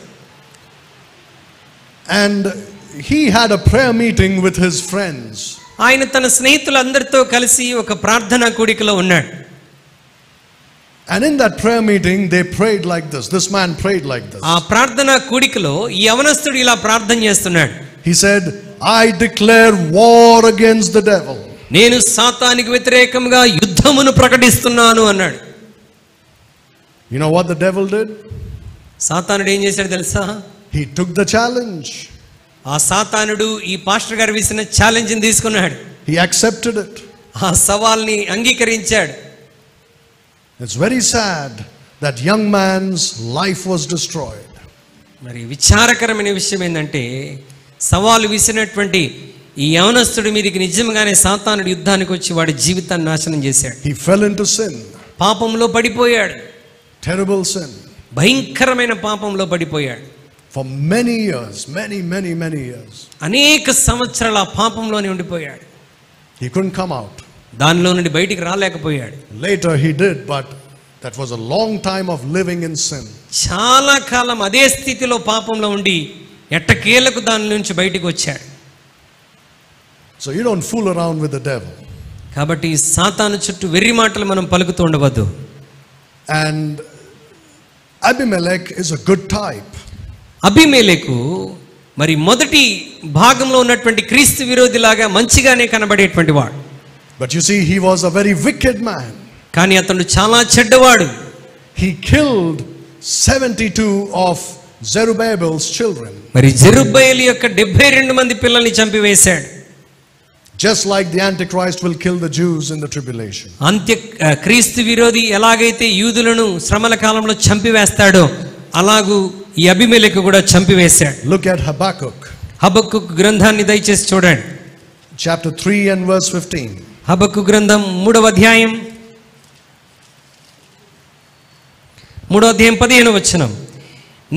And he had a prayer meeting with his friends. ఆయన తన స్నేహితులందరితో కలిసి ఒక ప్రార్థనా కూడికలో ఉన్నాడు. And in that prayer meeting they prayed like this. This man prayed like this. ఆ ప్రార్థనా కూడికలో ఈ యవనస్తుడు ఇలా ప్రార్థన చేస్తున్నాడు. He said, I declare war against the devil. నేను సాతానికి వ్యతిరేకంగా యుద్ధమును ప్రకటిస్తున్నాను అన్నాడు. You know what the devil did? సాతానుడు ఏం చేశాడు తెలుసా? He took the challenge. ఆ సాతానుడు ఈ పాస్టర్ గారు వేసిన ఛాలెంజ్ ని తీసుకున్నాడు. He accepted it. ఆ సవాల్ని అంగీకరించాడు. It's very sad that young man's life was destroyed. మరి విచారకరమైన విషయం ఏంటంటే, సవాలు విసినటువంటి ఈ యవనస్తుడి మీదకి నిజంగానే సాతానుడు యుద్ధానికి వచ్చి వాడి జీవితాన్ని నాశనం చేశాడు. He fell into sin. పాపంలో పడిపోయాడు. Terrible sin. భయంకరమైన పాపంలో పడిపోయాడు. For many years, many years. అనేక సంవత్సరాల ఆ పాపంలోనే ఉండిపోయాడు. He couldn't come out. దానిలో నుండి బయటికి రాలేకపోయాడు. Later he did, but that was a long time of living in sin. చాలా కాలం అదే స్థితిలో పాపంలో ఉండి ఎట్టకేలకు దాని నుంచి బయటికి వచ్చాడు. So you don't fool around with the devil. కాబట్టి సాతాను చుట్టూ వెర్రి మాటలు మనం పలుకుతూ ఉండవద్దు. And Abimelech is a good type. అబీమెలెకు మరి మొదటి భాగంలో ఉన్నటువంటి క్రీస్తు విరోధిలాగా మంచిగానే కనబడేటువంటి వాడు. But you see, he was a very wicked man. కానీ అతను చాలా చెడ్డవాడు. He killed 72 of Zerubbabel's children. మరి జెరుబ్బయలు యొక్క 72 మంది పిల్లల్ని చంపివేశాడు. Just like the Antichrist will kill the Jews in the tribulation. క్రీస్తు విరోధి ఎలాగైతే యూదులను శ్రమల కాలంలో చంపివేస్తాడో అలాగూ ఈ అబీమెలెకు కూడా చంపివేశాడు. Look at Habakkuk. హబక్కూకు గ్రంథాన్ని దయచేసి చూడండి. Chapter 3 and verse 15. హబక్కూకు గ్రంథం 3వ అధ్యాయం 15వ వచనం.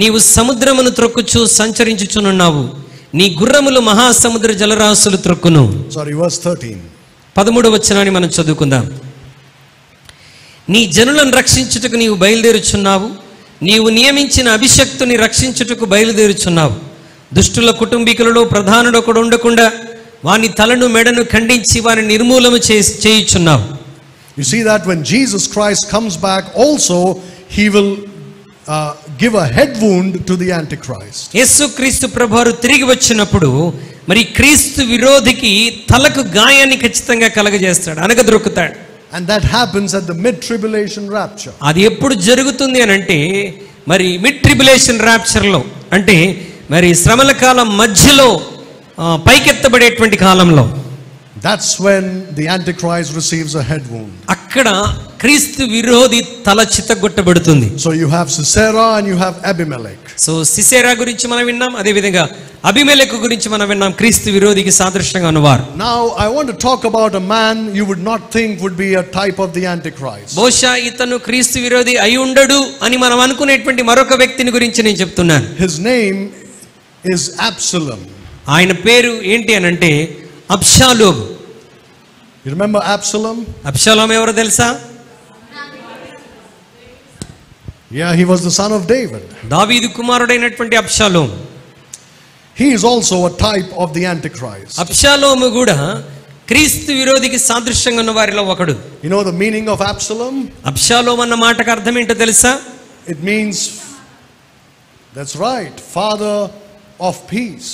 నీవు సముద్రమును త్రొక్కుచు సంచరించుచునున్నావు, నీ గుర్రములు మహాసముద్ర జలరాశులు త్రొక్కును. Sorry, verse 13. 13వ వచనాన్ని మనం చదువుకుందాం. నీ జనులను రక్షించుటకు నీవు బయలుదేరుచున్నావు, నీవు నియమించిన అభిషక్తుని రక్షించుటకు బయలుదేరుచున్నావు. దుష్టుల కుటుంబీకులలో ప్రధానుడు ఒకడు ఉండకుండా వాని తలను మెడను ఖండించి వారిని నిర్మూలన చేయుచున్నావు. You see that when Jesus Christ comes back also, he will give a head wound to the Antichrist. యేసుక్రీస్తు ప్రభువారు తిరిగి వచ్చినప్పుడు మరి క్రీస్తు విరోధికి తలకు గాయాన్ని ఖచ్చితంగా కలగజేస్తాడు, అనగదొరుకుతాడు. And that happens at the mid-tribulation rapture. అది ఎప్పుడు జరుగుతుంది అని అంటే మరి మిడ్ ట్రిబులేషన్ ర్యాప్చర్లో, అంటే మరి శ్రమల కాలం మధ్యలో పైకెత్తబడేటువంటి కాలంలో. That's when the Antichrist receives a head wound. అక్కడ క్రీస్తు విరోధి తల చితగొట్టబడుతుంది. So you have Sisera and you have Abimelech. So Sisera గురించి మనం విన్నాం, అదే విధంగా అబిమెలెకు గురించి మనం విన్నాం, క్రీస్తు విరోధికి సాదృశ్యంగా ఉన్నవారు. Now I want to talk about a man you would not think would be a type of the Antichrist. బహుశా ఇతను క్రీస్తు విరోధి అయి ఉండడు అని మనం అనుకునేటువంటి మరొక వ్యక్తిని గురించి నేను చెప్తున్నాను. His name is Absalom. ఆయన పేరు ఏంటి అని అంటే అబ్షాలోము. You remember Absalom? అబ్షాలోము ఎవరో తెలుసా? Yeah, he was the son of David. దావీదు కుమారుడైనటువంటి అబ్షాలోము. He is also a type of the Antichrist. అబ్షాలోము కూడా క్రీస్తు విరోధికి సాదృశ్యంగా ఉన్న వారిలో ఒకడు. You know the meaning of Absalom? అబ్షాలోము అన్న మాటకు అర్థం ఏంటో తెలుసా? It means, that's right, father of peace.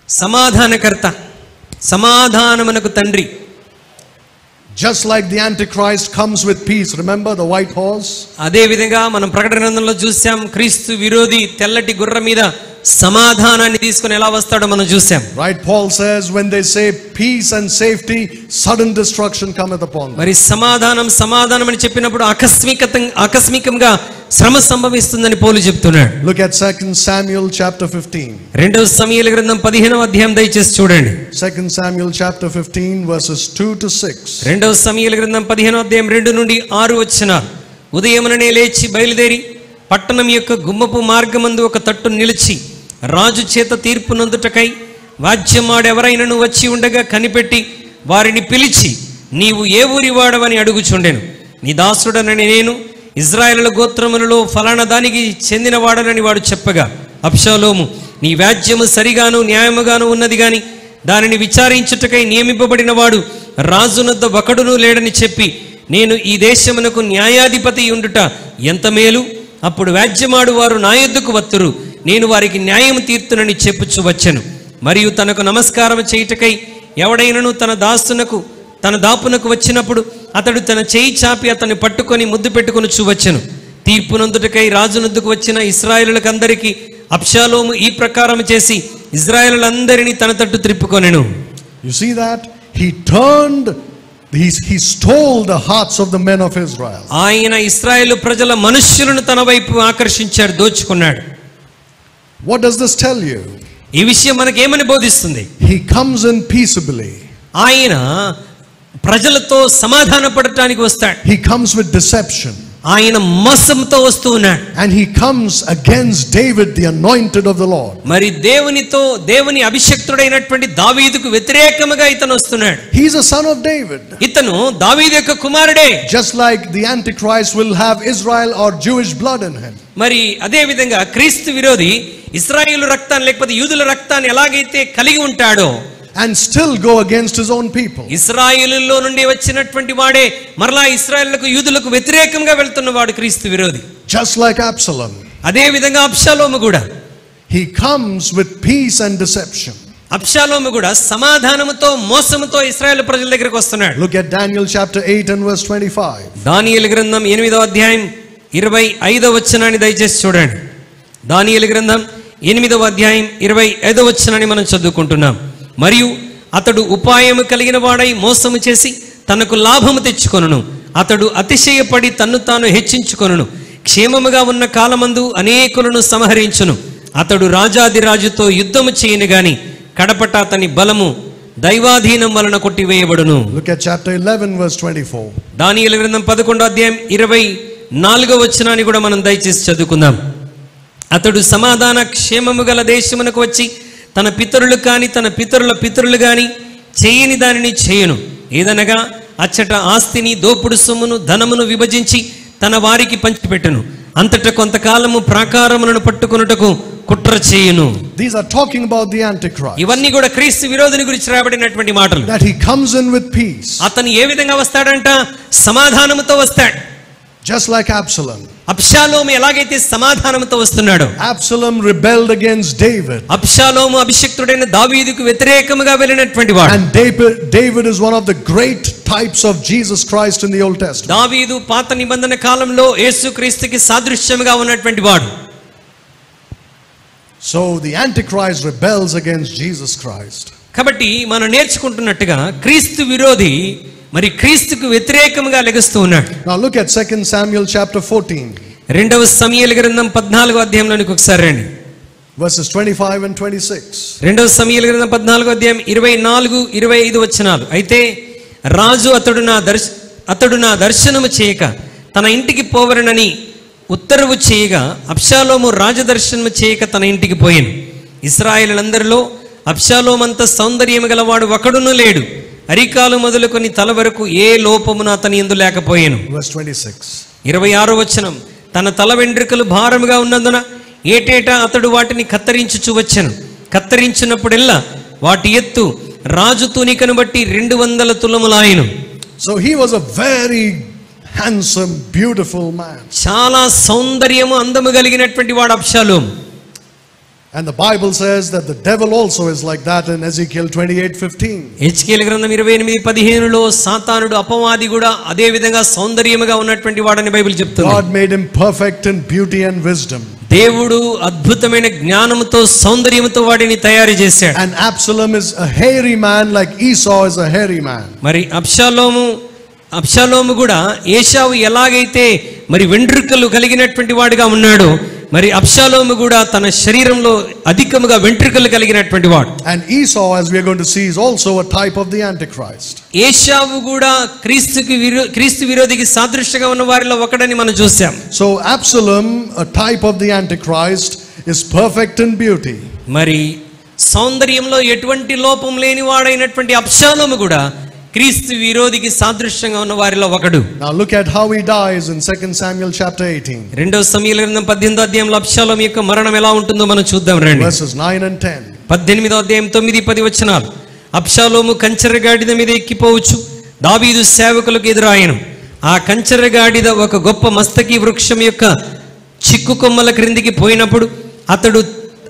సమాధానకర్త, సమాధానమునకు తండ్రి. Just like the Antichrist comes with peace, remember the white horse? అదే విధంగా మనం ప్రకటన గ్రంథంలో చూసాం, క్రీస్తు విరోధి తెల్లటి గుర్ర మీద సమాధానాన్ని తీసుకుని ఎలా వస్తాడో మనం చూసాం. Right, Paul says when they say peace and safety, sudden destruction cometh upon them. మరి సమాధానం సమాధానం అని చెప్పినప్పుడు ఆకస్మికంగా శ్రమ సంభవిస్తుందని పౌలు చెప్తున్నాడు. Look at 2 Samuel chapter 15. రెండవ సమూయేలు గ్రంథం 15వ అధ్యాయం దయచేసి చూడండి. 2 Samuel chapter 15 verses 2 to 6. రెండవ సమూయేలు గ్రంథం 15వ అధ్యాయం 2 నుండి 6 వచనాలు. ఉదయముననే లేచి బయలుదేరి పట్టణం యొక్క గుమ్మపు మార్గమందు ఒక తట్టు నిలిచి రాజు చేత తీర్పు నొందుటకై వాద్యమాడెవరైనను వచ్చి ఉండగా కనిపెట్టి వారిని పిలిచి, నీవు ఏ ఊరి వాడవని అడుగుచుండెను. నీ దాసుడనని నేను ఇజ్రాయేలు గోత్రములలో ఫలానా దానికి చెందినవాడనని వాడు చెప్పగా, అబ్షాలోము, నీ వ్యాజ్యము సరిగాను న్యాయముగాను ఉన్నది గాని దానిని విచారించుటకై నియమింపబడిన వాడు రాజునొద్ద ఒకడును లేడని చెప్పి, నేను ఈ దేశమునకు న్యాయాధిపతి ఉండుట ఎంత మేలు. అప్పుడు వ్యాజ్యమాడు వారు నా యొద్దకు వత్తురు, నేను వారికి న్యాయం తీర్తునని చెప్పుచు వచ్చెను. మరియు తనకు నమస్కారం చేయుటకై ఎవడైనను తన దాపునకు వచ్చినప్పుడు అతడు తన చేయి చాపి అతన్ని పట్టుకొని ముద్దు పెట్టుకొని చూవచ్చెను. తీర్పునందుటకై రాజునొద్దకు వచ్చిన ఇశ్రాయేలులకందరికీ అబ్షాలోము ఈ ప్రకారం చేసి ఇశ్రాయేలులందరినీ తన తట్టు త్రిప్పుకొనెను. You see that? He stole the hearts of the men of Israel. ఆయన ఇశ్రాయేలు ప్రజల మనుష్యులను తన వైపు ఆకర్షించాడు, దోచుకున్నాడు. What does this tell you? ఈ విషయం మనకేమని బోధిస్తుంది? He comes in peaceably. ఆయన ప్రజలతో సమాధాన పడటానికి వస్తాడు. He comes with deception. ఆయన మోసంతో వస్తూ ఉన్నాడు. And he comes against David, the anointed of the Lord. మరి దేవుని అభిషక్తుడైనటువంటి దావీదుకు వ్యతిరేకముగా ఇతను వస్తున్నాడు. He is a son of David. ఇతను దావీదు యొక్క కుమారుడే. Just like the Antichrist will have Israel or Jewish blood in him. మరి అదే విధంగా క్రీస్తు విరోధి ఇశ్రాయేలు రక్తాన్ని లేకపోతే యూదుల రక్తాన్ని ఎలాగైతే కలిగి ఉంటాడో and still go against his own people. ఇశ్రాయేలులో నుండి వచ్చినటువంటి వాడే మరలా ఇశ్రాయేలులకు యూదులకు వ్యతిరేకంగా వెళ్తున్నవాడు క్రీస్తు విరోధి. Just like Absalom. అదే విధంగా అబ్షాలోము కూడా. He comes with peace and deception. అబ్షాలోము కూడా సమాధానముతో మోసముతో ఇశ్రాయేలు ప్రజల దగ్గరికి వస్తున్నాడు. Look at Daniel chapter 8 and verse 25. దానియేలు గ్రంథం 8వ అధ్యాయం 25వ వచనాన్ని దయచేసి చూడండి. దానియేలు గ్రంథం 8వ అధ్యాయం 25వ వచనాన్ని మనం చదువుకుంటున్నాం. మరియు అతడు ఉపాయము కలిగిన వాడై మోసము చేసి తనకు లాభము తెచ్చుకొనును. అతడు అతిశయపడి తన్ను తాను హెచ్చించుకొనును. క్షేమముగా ఉన్న కాలమందు అనేకులను సంహరించును. అతడు రాజాదిరాజుతో యుద్ధము చేయను గాని కడపట అతని బలము దైవాధీనం వలన కొట్టివేయబడును. Look at chapter 11 verse 24. దానియేలు గ్రంథం 11వ అధ్యాయం 4వ వచనాన్ని కూడా మనం దయచేసి చదువుకుందాం. అతడు సమాధాన క్షేమము గల దేశమునకు వచ్చి తన పితరులు కాని తన పితరుల పితరులు గాని చేయని దానిని చేయను. ఏదనగా అచ్చట ఆస్తిని దోపుడు సొమ్మును ధనమును విభజించి తన వారికి పంచిపెట్టును. అంతట కొంతకాలము ప్రాకారములను పట్టుకొనుటకు కుట్ర చేయును. These are talking about the Antichrist. ఇవన్నీ కూడా క్రీస్తు విరోధిని గురించి రాయబడినటువంటి మాటలు. That he comes in with peace. అతను ఏ విధంగా వస్తాడంట? సమాధానముతో వస్తాడు. Just like Absalom. అబ్షాలోము ఎలాగైతే సమాధానంతో వస్తున్నాడో. Absalom rebelled against David. అబ్షాలోము అభిషిక్తుడైన దావీదుకు వ్యతిరేకముగా వెళ్ళినటువంటి వాడు. And David is one of the great types of Jesus Christ in the Old Testament. దావీదు పాత నిబంధన కాలంలో యేసుక్రీస్తుకి సాదృశ్యముగా ఉన్నటువంటి వాడు. So the Antichrist rebels against Jesus Christ. కాబట్టి మనం నేర్చుకుంటున్నట్టుగా క్రీస్తు విరోధి మరి క్రీస్తుకు వ్యతిరేకముగా లెగుస్తూ ఉన్నాడు. Now look at 2 Samuel chapter 14. 2వ సమూయేలు గ్రంథం 14వ అధ్యాయంలోనికి ఒకసారి రండి. Verses 25 and 26. 2వ సమూయేలు గ్రంథం 14వ అధ్యాయం 24, 25 వచనాలు. అయితే రాజు అతడు నా దర్శనము చేయక తన ఇంటికి పోవరనని ఉత్తర్వు చేయగా అబ్షాలోము రాజదర్శనము చేయక తన ఇంటికి పోయాను. ఇశ్రాయేలులందరిలో అబ్షాలోమంత సౌందర్యము గలవాడు ఒకడును లేడు. అరికాలు మొదలుకొని తల వరకు ఏ లోపమున అతని యందు లేకపోయాను. Verse 26. 26వ వచనం. తన తల వెంట్రుకలు భారముగా ఉన్నందున ఏటేటా అతడు వాటిని కత్తిరించుచు వచ్చెను. కత్తిరించినప్పుడెల్లా వాటి ఎత్తు రాజు తూనికను బట్టి 200 తులములాయెను. So he was a very handsome, beautiful man. చాలా సౌందర్యము అందము కలిగినటువంటి వాడు అబ్షాలోము. And the Bible says that the devil also is like that in Ezekiel 28:15. హెచ్కేలు గ్రంథం 28:15లో సాతానుడు అపవాది కూడా అదే విధంగా సౌందర్యముగా ఉన్నటువంటి వాడని బైబిల్ చెప్తుంది. God made him perfect in beauty and wisdom. దేవుడు అద్భుతమైన జ్ఞానముతో సౌందర్యముతో వాడిని తయారు చేశాడు. And Absalom is a hairy man like Esau is a hairy man. మరి అబ్షాలోము కూడా ఏశావు ఎలాగైతే మరి వెంట్రుకలు కలిగినటువంటి వాడుగా ఉన్నాడో మరి అబ్షాలోము కూడా తన శరీరంలో అధికముగా వెంట్రుకలు కలిగినటువంటి వాడు. And Esau, as we are going to see, is also a type of the Antichrist. ఏశావు కూడా క్రీస్తు విరోధికి సాదృశ్యంగా ఉన్న వారిలో ఒకడని మనం చూసాం. So Absalom, a type of the Antichrist, is perfect in beauty. మరి సౌందర్యంలో ఎటువంటి లోపం లేని వాడైనటువంటి అబ్షాలోము కూడా క్రీస్తు విరోధికి సాదృశ్యంగా ఉన్న వారిలో ఒకడు. Now look at how he dies in 2 Samuel chapter 18. 2వ సమూయేలు గ్రంథం 18వ అధ్యాయంలో అబ్షాలోము యొక్క మరణం ఎలా ఉంటుందో మనం చూద్దాం రండి. Verses 9 and 10. 18వ అధ్యాయం 9-10 వచనాలు. అబ్షాలోము కంచెర గాడిద మీద ఎక్కిపోవచ్చు దావీదు సేవకులకు ఎదురాయను. ఆ కంచెర గాడిద ఒక గొప్ప మస్తకి వృక్షం యొక్క చిక్కు కొమ్మల క్రిందికి పోయినప్పుడు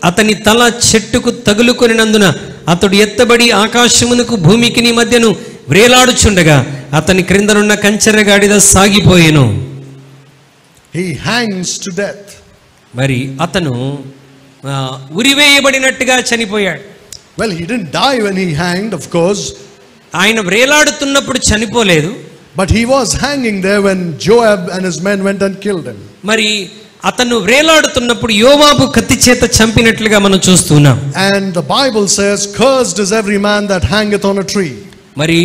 అతని తల చెట్టుకు తగులుకొనినందున అతడు ఎత్తబడి ఆకాశమునకు భూమికి మధ్యను వ్రేలాడుచుండగా అతని క్రిందనున్న కంచెర గాడిద సాగిపోయెను. He hangs to death. మరి అతను ఉరివేయబడినట్టుగా చనిపోయాడు. Well, he didn't die when he hanged, of course. ఆయన వ్రేలాడుతున్నప్పుడు చనిపోలేదు. But he was hanging there when Joab and his men went and killed him. మరి అతను వ్రేలాడుతున్నప్పుడు యోవాబు కత్తి చేత చంపినట్లుగా మనం చూస్తున్నాం. And the Bible says, cursed is every man that hangeth on a tree. మరి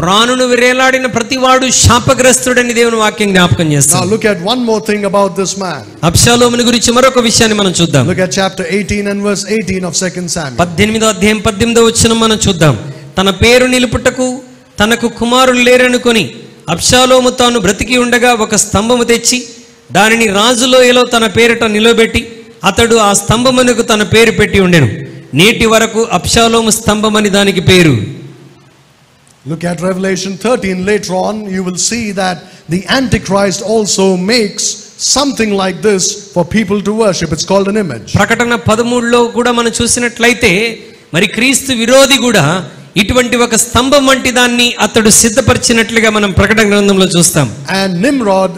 రానును వ్రేలాడిన ప్రతివాడు శాపగ్రస్తుడని దేవుని వాక్యం జ్ఞాపకం Now చేస్తుంది. look at one more thing about this man. అబ్షాలోముని గురించి మరొక విషయాన్ని మనం చూద్దాం. Look at chapter 18 and verse 18 of 2 Samuel. 18వ అధ్యాయం 18వ వచనం మనం చూద్దాం. తన పేరు నిలుపుటకు తనకు కుమారులు లేరనుకొని అబ్షాలోము తాను బ్రతికి ఉండగా ఒక స్తంభము తెచ్చి దానిని రాజులోయలో తన పేరిట నిలబెట్టి అతడు ఆ స్తంభమునకు తన పేరు పెట్టి ఉండెను. నేటి వరకు అబ్షాలోము స్తంభమని దానికి పేరు. Look at Revelation 13. Later on, you will see that the Antichrist also makes something like this for people to worship. It's called an image. ప్రకటన 13లో కూడా మనం చూసినట్లయితే మరి క్రీస్తు విరోధి కూడా ఇటువంటి ఒక స్తంభం వంటి దాన్ని అతడు సిద్ధపరిచినట్లుగా మనం ప్రకటన గ్రంథంలో చూస్తాం. And Nimrod,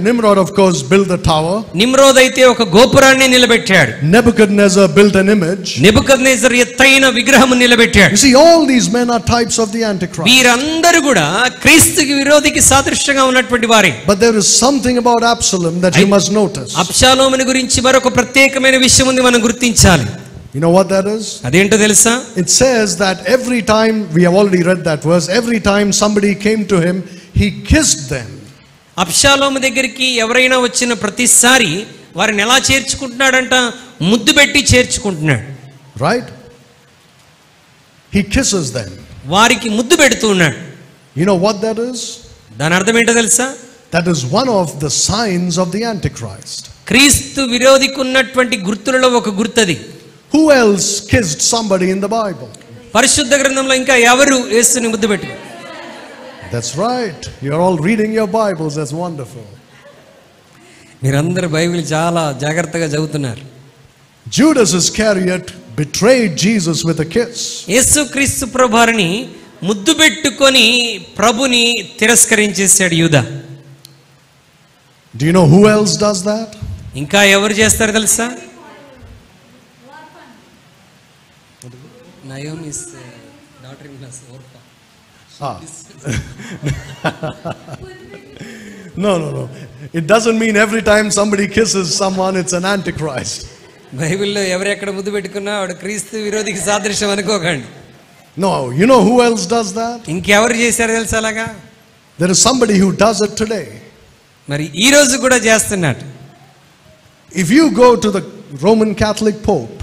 Nimrod of course built the tower. Nimrod అయితే ఒక గోపురాన్ని నిలబెట్టాడు. Nebuchadnezzar built an image. Nebuchadnezzar ఎత్తైన విగ్రహము నిలబెట్టాడు. You see, all these men are types of the Antichrist. వీరందరూ కూడా క్రీస్తుకి విరోధికి సాదృశ్యంగా ఉన్నటువంటి వారే. But there is something about Absalom that you must notice. అబ్షాలోముని గురించి మరొక ప్రత్యేకమైన విషయం ఉంది, మనం గుర్తించాలి. You know what that is? అదేంటో తెలుసా? It says that every time, we have already read that verse, every time somebody came to him, he kissed them. అబ్షాలోము దగ్గరికి ఎవరైనా వచ్చిన ప్రతిసారి వారిని ఎలా చేర్చుకుంటున్నాడంట? ముద్దు పెట్టి చేర్చుకుంటున్నాడు. Right? He kisses them. వారికి ముద్దు పెడుతూ ఉన్నాడు. You know what that is? దాని అర్థం ఏంటో తెలుసా? That is one of the signs of the Antichrist. క్రీస్తు విరోధికి ఉన్నటువంటి గుర్తులలో ఒక గుర్తది. Who else kissed somebody in the Bible? పరిశుద్ధ గ్రంథంలో ఇంకా ఎవరు యేసుని ముద్దు పెట్టుకున్నారు? That's right. You're all reading your Bibles. That's wonderful. మీరందరూ బైబిల్ చాలా జాగ్రత్తగా చదువుతున్నారు. Judas Iscariot betrayed Jesus with a kiss. యేసుక్రీస్తు ప్రభువారిని ముద్దు పెట్టుకొని ప్రభుని తిరస్కరించేశాడు యూదా. Do you know who else does that? ఇంకా ఎవరు చేస్తారు తెలుసా? Naomi's daughter in law Orpah. No. It doesn't mean every time somebody kisses someone, it's an Antichrist. బైబిల్లో ఎవరెక్కడ ముద్దు పెట్టుకున్నా వాడు క్రీస్తు విరోధికి సాదృశ్యం అనుకోకండి. No, you know who else does that? ఇంకెవరు చేశారు తెలుసా అలాగా? There is somebody who does it today. మరి ఈ రోజు కూడా చేస్తున్నాడు. If you go to the Roman Catholic Pope,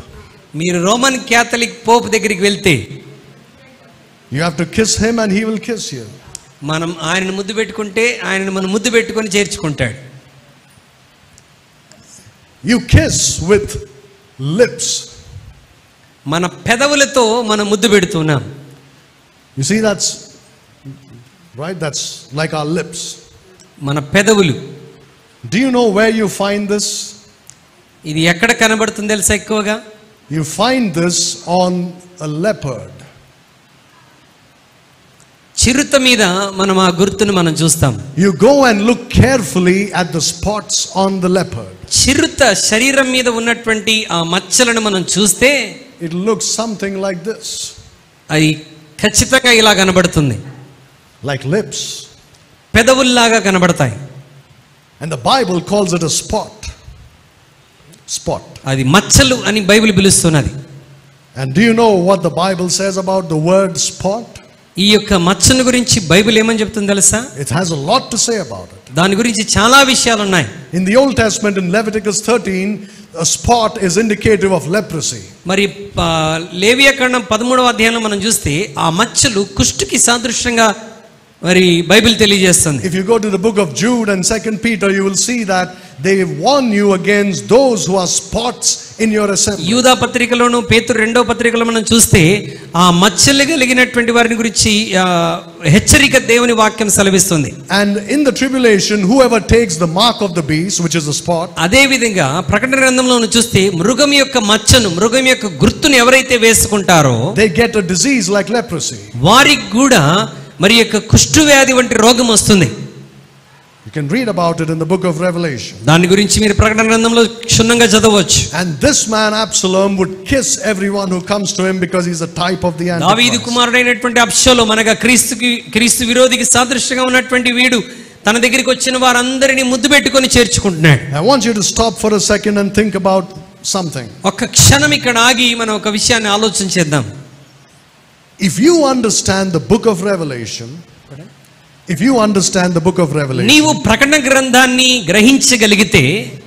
మీరు రోమన్ క్యాథలిక్ పోప్ దగ్గరికి వెళ్తే you have to kiss him and he will kiss you. మనం ఆయనను ముద్దు పెట్టుకుంటే ఆయనను మనం ముద్దు పెట్టుకొని చేర్చుకుంటాడు. You kiss with lips. మన పెదవులతో మనం ముద్దు పెడుతున్నాం. You see, that's right, that's like our lips. మన పెదవులు. Do you know where you find this? ఇది ఎక్కడ కనబడుతుంది తెలుసా? ఎక్కువగా You find this on a leopard. చిరుత మీద మనం ఆ గుర్తును మనం చూస్తాం. You go and look carefully at the spots on the leopard. చిరుత శరీరం మీద ఉన్నటువంటి ఆ మచ్చలను మనం చూస్తే It looks something like this. అది ఖచ్చితంగా ఇలా కనబడుతుంది. Like lips. పెదవుల్లాగా కనబడతాయి. And the Bible calls it a spot. Spot. అది మచ్చలు అని Bible పిలుస్తున్నది. And do you know what the Bible says about the word spot? ఈ యొక్క మచ్చను గురించి బైబిల్ ఏమని చెప్తుంది తెలుసా? It has a lot to say about it. దాని గురించి చాలా విషయాలు ఉన్నాయి. In the Old Testament, in Leviticus 13, a spot is indicative of leprosy. మరి లేవియాకాండం 13వ అధ్యాయంలో మనం చూస్తే ఆ మచ్చలు కుష్టుకి సాదృశ్యంగా మరి బైబిల్ తెలియజేస్తుంది. If you go to the book of Jude and 2 Peter, you will see that they warn you against those who are spots in your assembly. యూదా పత్రికలోను పేతురు 2వ పత్రికలో మనం చూస్తే ఆ మచ్చలు కలిగినటువంటి వారిని గురించి హెచ్చరిక దేవుని వాక్యం సెలవిస్తుంది. And in the tribulation, whoever takes the mark of the beast, which is a spot, అదే విధంగా ప్రకటన గ్రంథంలో చూస్తే మృగం యొక్క మచ్చను, మృగం యొక్క గుర్తును ఎవరైతే వేసుకుంటారో they get a disease like leprosy. వారికి కూడా మరి యొక్క కుష్టు వ్యాధి వంటి రోగం వస్తుంది. You can read about it in the book of Revelation. దాని గురించి మీరు ప్రకటన గ్రంథంలో క్షుణ్ణంగా చదవచ్చు. And this man Absalom would kiss everyone who comes to him because he's a type of the Antichrist. దావీదు కుమారుడైనటువంటి అబ్షాలోము అనగా క్రీస్తు విరోధికి సాదృశ్యంగా ఉన్నటువంటి వీడు తన దగ్గరికి వచ్చిన వారందరినీ ముద్దు పెట్టుకొని చేర్చుకుంటున్నాడు. I want you to stop for a second and think about something. ఒక్క క్షణం ఇక్కడ ఆగి మనం ఒక విషయాన్ని ఆలోచన చేద్దాం. If you understand the book of Revelation, నీవు ప్రకటన గ్రంథాన్ని గ్రహించగలిగితే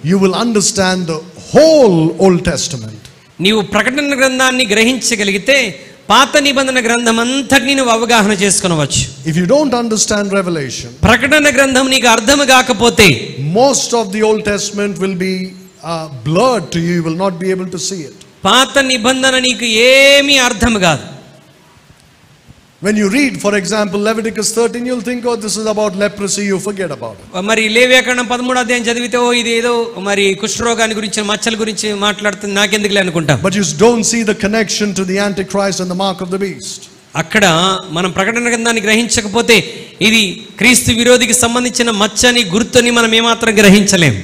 you will understand the whole Old Testament. నీవు ప్రకటన గ్రంథాన్ని గ్రహించగలిగితే పాత నిబంధన గ్రంథం అంతటిని నువ్వు అవగాహన చేసుకొనవచ్చు. If you don't understand Revelation, ప్రకటన గ్రంథం నీకు అర్థం కాకపోతే most of the Old Testament will be blurred to you. You will not be able to see it. పాత నిబంధన నీకు ఏమీ అర్థం కాదు. When you read, for example, Leviticus 13, you'll think, oh, this is about leprosy, you forget about it. మరి లేవియాకాండం 13వ అధ్యాయం చదివితే ఓ ఇది ఏదో మరి కుష్ఠరోగాన్ని గురించి మచ్చల గురించి మాట్లాడుతుంది నాకెందుకులే అనుకుంటాం. But you don't see the connection to the Antichrist and the mark of the beast. అక్కడ మనం ప్రకటన గ్రంథాన్ని గ్రహించకపోతే ఇది క్రీస్తు విరోధికి సంబంధించిన మచ్చని గుర్తుని మనం ఏమాత్రం గ్రహించలేం.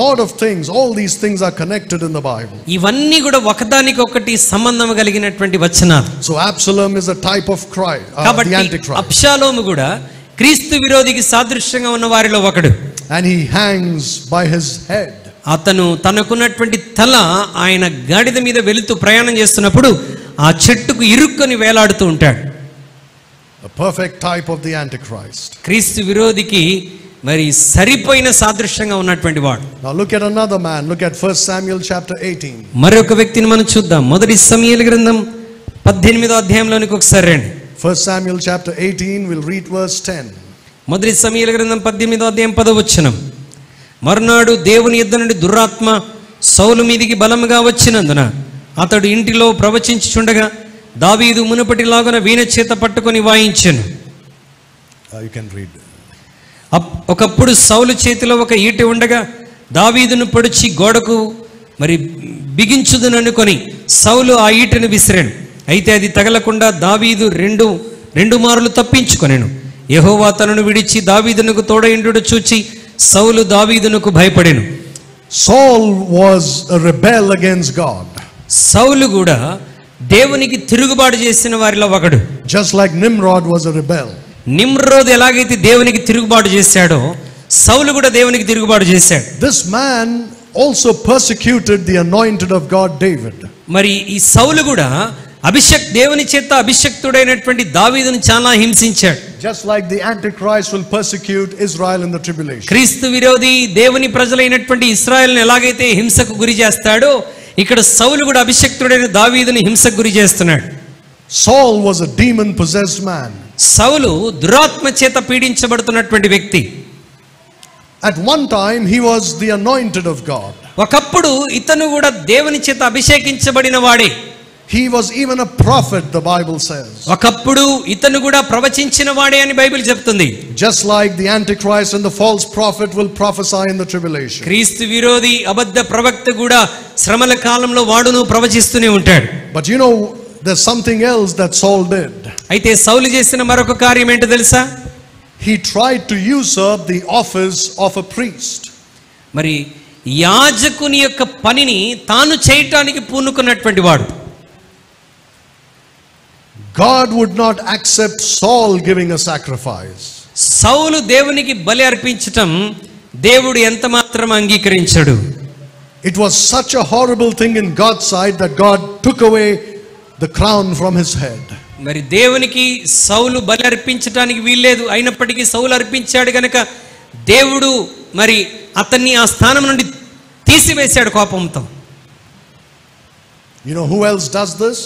Lot of things, all these things are connected in the Bible. ఇవన్నీ కూడా ఒకదానికి ఒకటి సంబంధం కలిగినటువంటి వచనాలు. So Absalom is a type of Christ, the Antichrist. అబ్షాలోము కూడా క్రీస్తు విరోధికి సాదృశ్యంగా ఉన్న వారిలో ఒకడు. And he hangs by his head. అతను తనకున్నటువంటి తల ఆయన గాడిద మీద వెళుతూ ప్రయాణం చేస్తున్నప్పుడు ఆ చెట్టుకు ఇరుక్కొని వేలాడుతూ ఉంటాడు. A perfect type of the Antichrist. క్రీస్తు విరోధికి మరి సరిపోయిన సాదృశ్యంగా ఉన్నటువంటి వాడు. Now look at another man. Look at 1 Samuel chapter 18. మరొక వ్యక్తిని మనం చూద్దాం. మొదటి సమూయేలు గ్రంథం 18వ అధ్యాయంలోనికి ఒకసారి రండి. 1 Samuel chapter 18, we'll read verse 10. మొదటి సమూయేలు గ్రంథం 18వ అధ్యాయం 10వ వచనం. మరునాడు దేవుని యుద్ధ నుండి దురాత్మ సౌలు మీదికి బలముగా వచ్చినందున అతడు ఇంటిలో ప్రవచించుచుండగా దావీదు మునుపటిలాగున వీణ చేత పట్టుకొని వాయించెను. You can read. ఒకప్పుడు సౌలు చేతిలో ఒక ఈటె ఉండగా దావీదును పొడిచి గోడకు మరి బిగించుదుననుకొని సౌలు ఆ ఈటెను విసిరాను. అయితే అది తగలకుండా దావీదు రెండు మారులు తప్పించుకొనెను. యెహోవా తనను విడిచి దావీదునకు తోడయుండుట చూచి సౌలు దావీదునకు భయపడెను. Saul was a rebel against God. సౌలు కూడా దేవునికి తిరుగుబాటు చేసిన వారిలో ఒకడు. Just like Nimrod was a rebel. Nimrod ఎలాగైతే దేవునికి తిరుగుబాటు చేశాడో సౌలు కూడా దేవునికి తిరుగుబాటు చేశాడు. This man also persecuted the anointed of God David. మరి ఈ సౌలు కూడా దేవుని చేత అభిషక్తుడైనటువంటి దావీదును చాలా హింసించాడు. Just like the Antichrist will persecute Israel in the tribulation. క్రీస్తు విరోధి దేవుని ప్రజలైనటువంటి ఇశ్రాయేలును ఎలాగైతే హింసకు గురి చేస్తాడో ఇక్కడ సౌలు కూడా అభిషక్తుడైన దావీదుని హింసకు గురి చేస్తున్నాడు. Saul was a demon possessed man. సౌలు దురాత్మ చేత పీడించబడుతున్నటువంటి వ్యక్తి. At one time he was the anointed of God. ఒకప్పుడు ఇతను కూడా దేవుని చేత అభిషేకించబడిన వాడే. He was even a prophet, the Bible says. ఒకప్పుడు ఇతను కూడా ప్రవచించిన వాడే అని బైబిల్ చెప్తుంది. Just like the Antichrist and the false prophet will prophesy in the tribulation. క్రీస్తు విరోధి అబద్ధ ప్రవక్త కూడా శ్రమల కాలంలో వాడును ప్రవచిస్తూనే ఉంటాడు. But you know, there's something else that Saul did. అయితే సౌలు చేసిన మరొక కార్యం ఏంటో తెలుసా? He tried to usurp the office of a priest. మరి యాజకుని యొక్క పనిని తాను చేయటానికి పూనుకున్నటువంటి వాడు. God would not accept Saul giving a sacrifice. సౌలు దేవునికి బలి అర్పించటం దేవుడు ఎంత మాత్రం అంగీకరించడు. It was such a horrible thing in God's sight that God took away the crown from his head. మరి దేవునికి సౌలు బలి అర్పించడానికి వీల్లేదు. అయినప్పటికీ సౌలు అర్పించాడు గనక దేవుడు మరి అతన్ని ఆ స్థానం నుండి తీసివేశాడు కోపంతో. You know who else does this?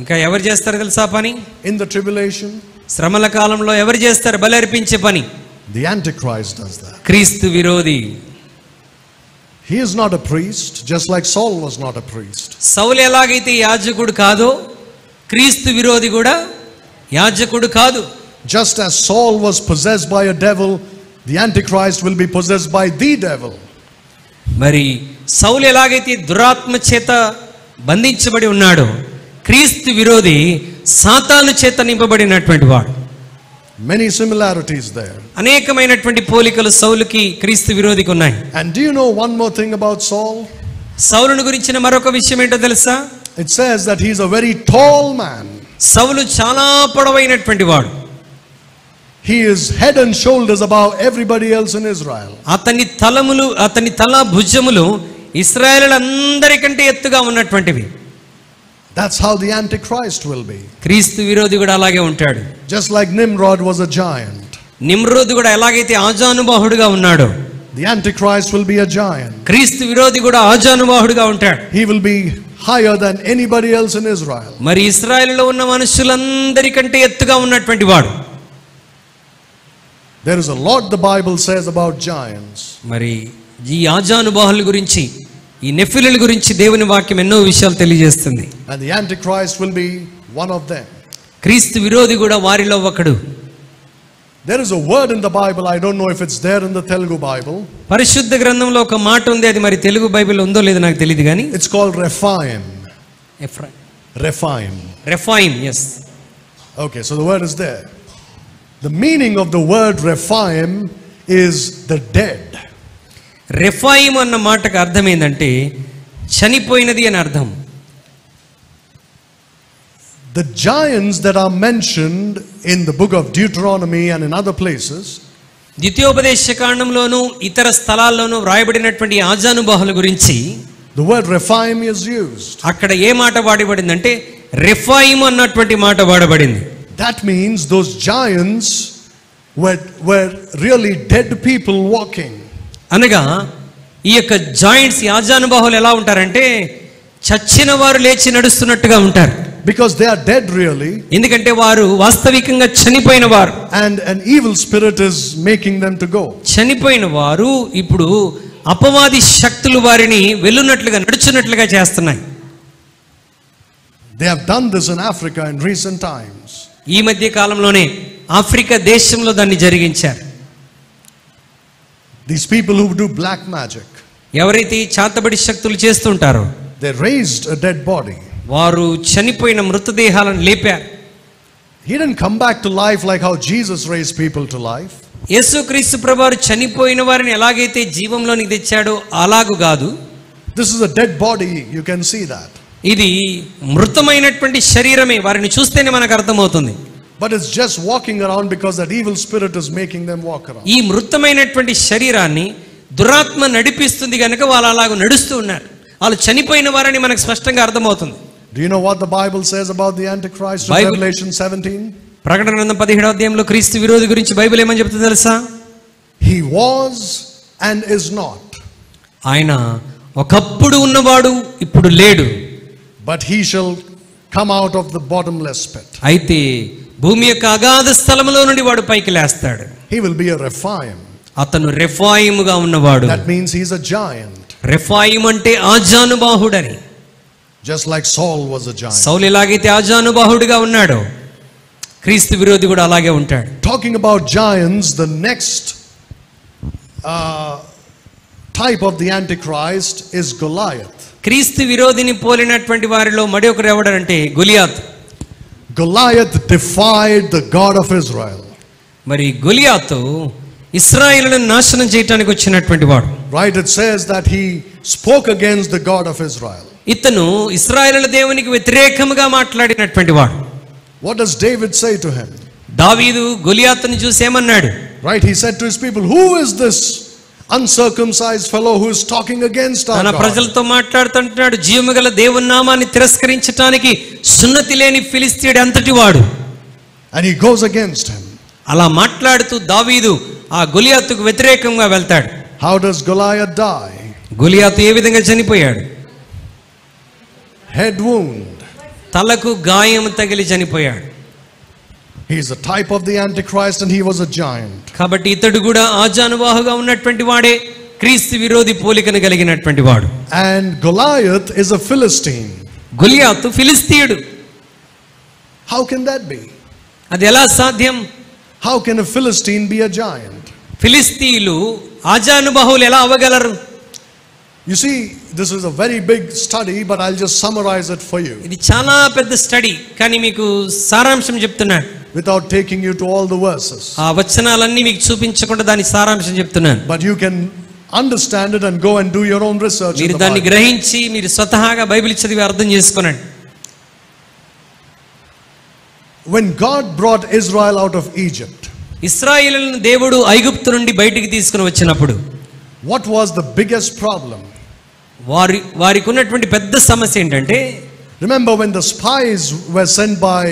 ఇంకా ఎవరు చేస్తారు తెలుసా పని? In the tribulation, శ్రమల కాలంలో ఎవరు చేస్తారు బలి అర్పించే పని? the Antichrist does that. క్రీస్తు విరోధి. He is not a priest, just like Saul was not a priest. సౌలు ఎలాగైతే యాజకుడు కాదో క్రీస్తు విరోధి కూడా యాజకుడు కాదు. Just as Saul was possessed by a devil, the Antichrist will be possessed by the devil. మరి సౌలు ఎలాగైతే దురాత్మ చేత బంధించబడి ఉన్నాడో క్రీస్తు విరోధి సాతాను చేత నింపబడినటువంటి వాడు. Many similarities there. అనేకమైనటువంటి పోలికలు సౌలుకి క్రీస్తు విరోధికి ఉన్నాయి. And do you know one more thing about Saul? సౌలును గురించిన మరొక విషయం ఏంటో తెలుసా? It says that he is a very tall man. సౌలు చాలా పొడవైనటువంటి వాడు. He is head and shoulders above everybody else in Israel. అతని తల భుజములు ఇశ్రాయేలులందరికంటే ఎత్తుగా ఉన్నటువంటివి. That's how the Antichrist will be. క్రీస్తు విరోధి కూడా అలాగే ఉంటాడు. Just like Nimrod was a giant. Nimrod కూడా ఎలాగైతే ఆజానుబాహుడుగా ఉన్నాడో The Antichrist will be a giant. క్రీస్తు విరోధి కూడా ఆజానుబాహుడుగా ఉంటాడు. He will be higher than anybody else in Israel. మరి ఇశ్రాయేలులో ఉన్న మనుషులందరికంటే ఎత్తుగా ఉన్నటువంటి వాడు. There is a lot the Bible says about giants. మరి ఈ ఆజానుబాహుల గురించి ఈ నెఫిలుల గురించి దేవుని వాక్యం ఎన్నో విషయాలు తెలియజేస్తుంది. And the Antichrist will be one of them. క్రీస్తు విరోధి కూడా వారిలో ఒకడు. There is a word in the Bible, I don't know if it's there in the Telugu Bible. పరిశుద్ధ గ్రంథంలో ఒక మాట ఉంది, అది మరి తెలుగు బైబిల్లో ఉందో లేదో నాకు తెలియదు కానీ It's called Rephaim. Rephaim. Yes. Okay, so the word is there. The meaning of the word Rephaim is the dead. రెఫాయిం అన్న మాటకు అర్థం ఏంటంటే చనిపోయినది అని అర్థం. The giants that are mentioned in the book of Deuteronomy and in other places, ద్వితీయోపదేశకాండంలోను ఇతర స్థలాల్లోనూ వ్రాయబడినటువంటి ఆజానుబాహుల గురించి the word Rephaim is used. అక్కడ ఏ మాట వాడబడిందంటే రెఫాయిం అన్నటువంటి మాట వాడబడింది. That means those giants were really dead people walking. అనగా ఈ యొక్క జాయింట్స్ ఆజానుబాహులు ఎలా ఉంటారంటే చచ్చిన వారు లేచి నడుస్తున్నట్టుగా ఉంటారు. Because they are dead really. ఎందుకంటే వారు వాస్తవికంగా చనిపోయిన వారు. And an evil spirit is making them to go. చనిపోయిన వారు ఇప్పుడు అపవాది శక్తులు వారిని వెళ్ళున్నట్లుగా నడుచున్నట్లుగా చేస్తున్నాయి. They have done this in Africa in recent times. ఈ మధ్య కాలంలోనే ఆఫ్రికా దేశంలో దాన్ని జరిగించారు. These people who do black magic, ఎవరైతే చాతబడి శక్తులు చేస్తుంటారో they raised a dead body. వారు చనిపోయిన మృతదేహాలను లేపారు. He didn't come back to life like how Jesus raised people to life. యేసుక్రీస్తు ప్రభువారు చనిపోయిన వారిని ఎలాగైతే జీవంలోనికి తెచ్చాడో అలాగు కాదు. This is a dead body, you can see that. ఇది మృతమైనటువంటి శరీరమే, వారిని చూస్తేనే మనకు అర్థమవుతుంది. But it's just walking around because that evil spirit is making them walk around. ఈ మృతమైనటువంటి శరీరాన్ని దురాత్మ నడిపిస్తుంది కనుక వాళ్ళు అలాగ నడుస్తూ ఉన్నారు. వాళ్ళు చనిపోయిన వారని మనకు స్పష్టంగా అర్థమవుతుంది. Do you know what the Bible says about the Antichrist in Revelation 17? ప్రకటన గ్రంథం 17వ అధ్యాయంలో క్రీస్తు విరోధి గురించి బైబిల్ ఏమని చెప్తుందో తెలుసా? He was and is not. ఆయన ఒకప్పుడు ఉన్నవాడు, ఇప్పుడు లేడు. But he shall come out of the bottomless pit. అయితే భూమి యొక్క అగాధ స్థలములో నుండి వాడు పైకి లేస్తాడు. He will be a Rephaim. అతను రెఫాయిముగా ఉన్నవాడు. That means he's a giant. రెఫాయిం అంటే ఆజానుబాహుడని. Just like Saul was a giant. సౌలు ఎలాగైతే ఆజానుబాహుడిగా ఉన్నాడో క్రీస్తు విరోధి కూడా అలాగే ఉంటాడు. Talking about giants, the next type of the Antichrist is Goliath. క్రీస్తు విరోధిని పోలినటువంటి వారిలో మరి ఒకరు ఎవడంటే Goliath. Goliath defied the God of Israel. మరి గొలియాతు ఇశ్రాయేలును నాశనం చేయడానికి వచ్చినటువంటి వాడు. Right, it says that he spoke against the God of Israel. ఇతను ఇశ్రాయేలు దేవునికి వ్యతిరేకముగా మాట్లాడినటువంటి వాడు. What does David say to him? దావీదు గొలియాతును చూసి ఏమన్నాడు? Right, he said to his people, who is this uncircumcised fellow who is talking against our తన God? ప్రజలతో మాట్లాడుతుంటున్నాడు, జీవముగల దేవుని నామాన్ని తిరస్కరించడానికి సున్నతి లేని ఫిలిస్తీయుడు అంతటి వాడు. And he goes against him. అలా మాట్లాడుతూ దావీదు ఆ గొలియాతుకు వ్యతిరేకంగా వెళ్తాడు. How does Goliath die? గొలియాతు ఏ విధంగా చనిపోయాడు? Head wound. తలకు గాయం తగిలి చనిపోయాడు. He is a type of the Antichrist and he was a giant. కాబట్టి ఇతడు కూడా ఆజానుబాహుగా ఉన్నటువంటి వాడే, క్రీస్తు విరోధి పోలికను కలిగినటువంటి వాడు. And Goliath is a Philistine. గొలియాతు ఫిలిస్తీయుడు. How can that be? అది ఎలా సాధ్యం? How can a Philistine be a giant? ఫిలిస్తీయులు ఆజానుబాహులు ఎలా అవ్వగలరు? You see, this is a very big study, but I'll just summarize it for you. ఇది చాలా పెద్ద study, కానీ మీకు సారాంశం చెప్తున్నాను. Without taking you to all the verses. ఆ వచనాలన్నీ మీకు చూపించకుండా దాని సారాంశం చెప్తున్నాను. But you can understand it and go and do your own research. మీరు దాన్ని గ్రహించి మీరు స్వతహాగా బైబిల్ చదివి అర్థం చేసుకోనండి. When God brought Israel out of Egypt, ఇశ్రాయేలును దేవుడు ఐగుప్తు నుండి బయటికి తీసుకుని వచ్చినప్పుడు what was the biggest problem? వారికి ఉన్నటువంటి పెద్ద సమస్య ఏంటంటే, remember when the spies were sent by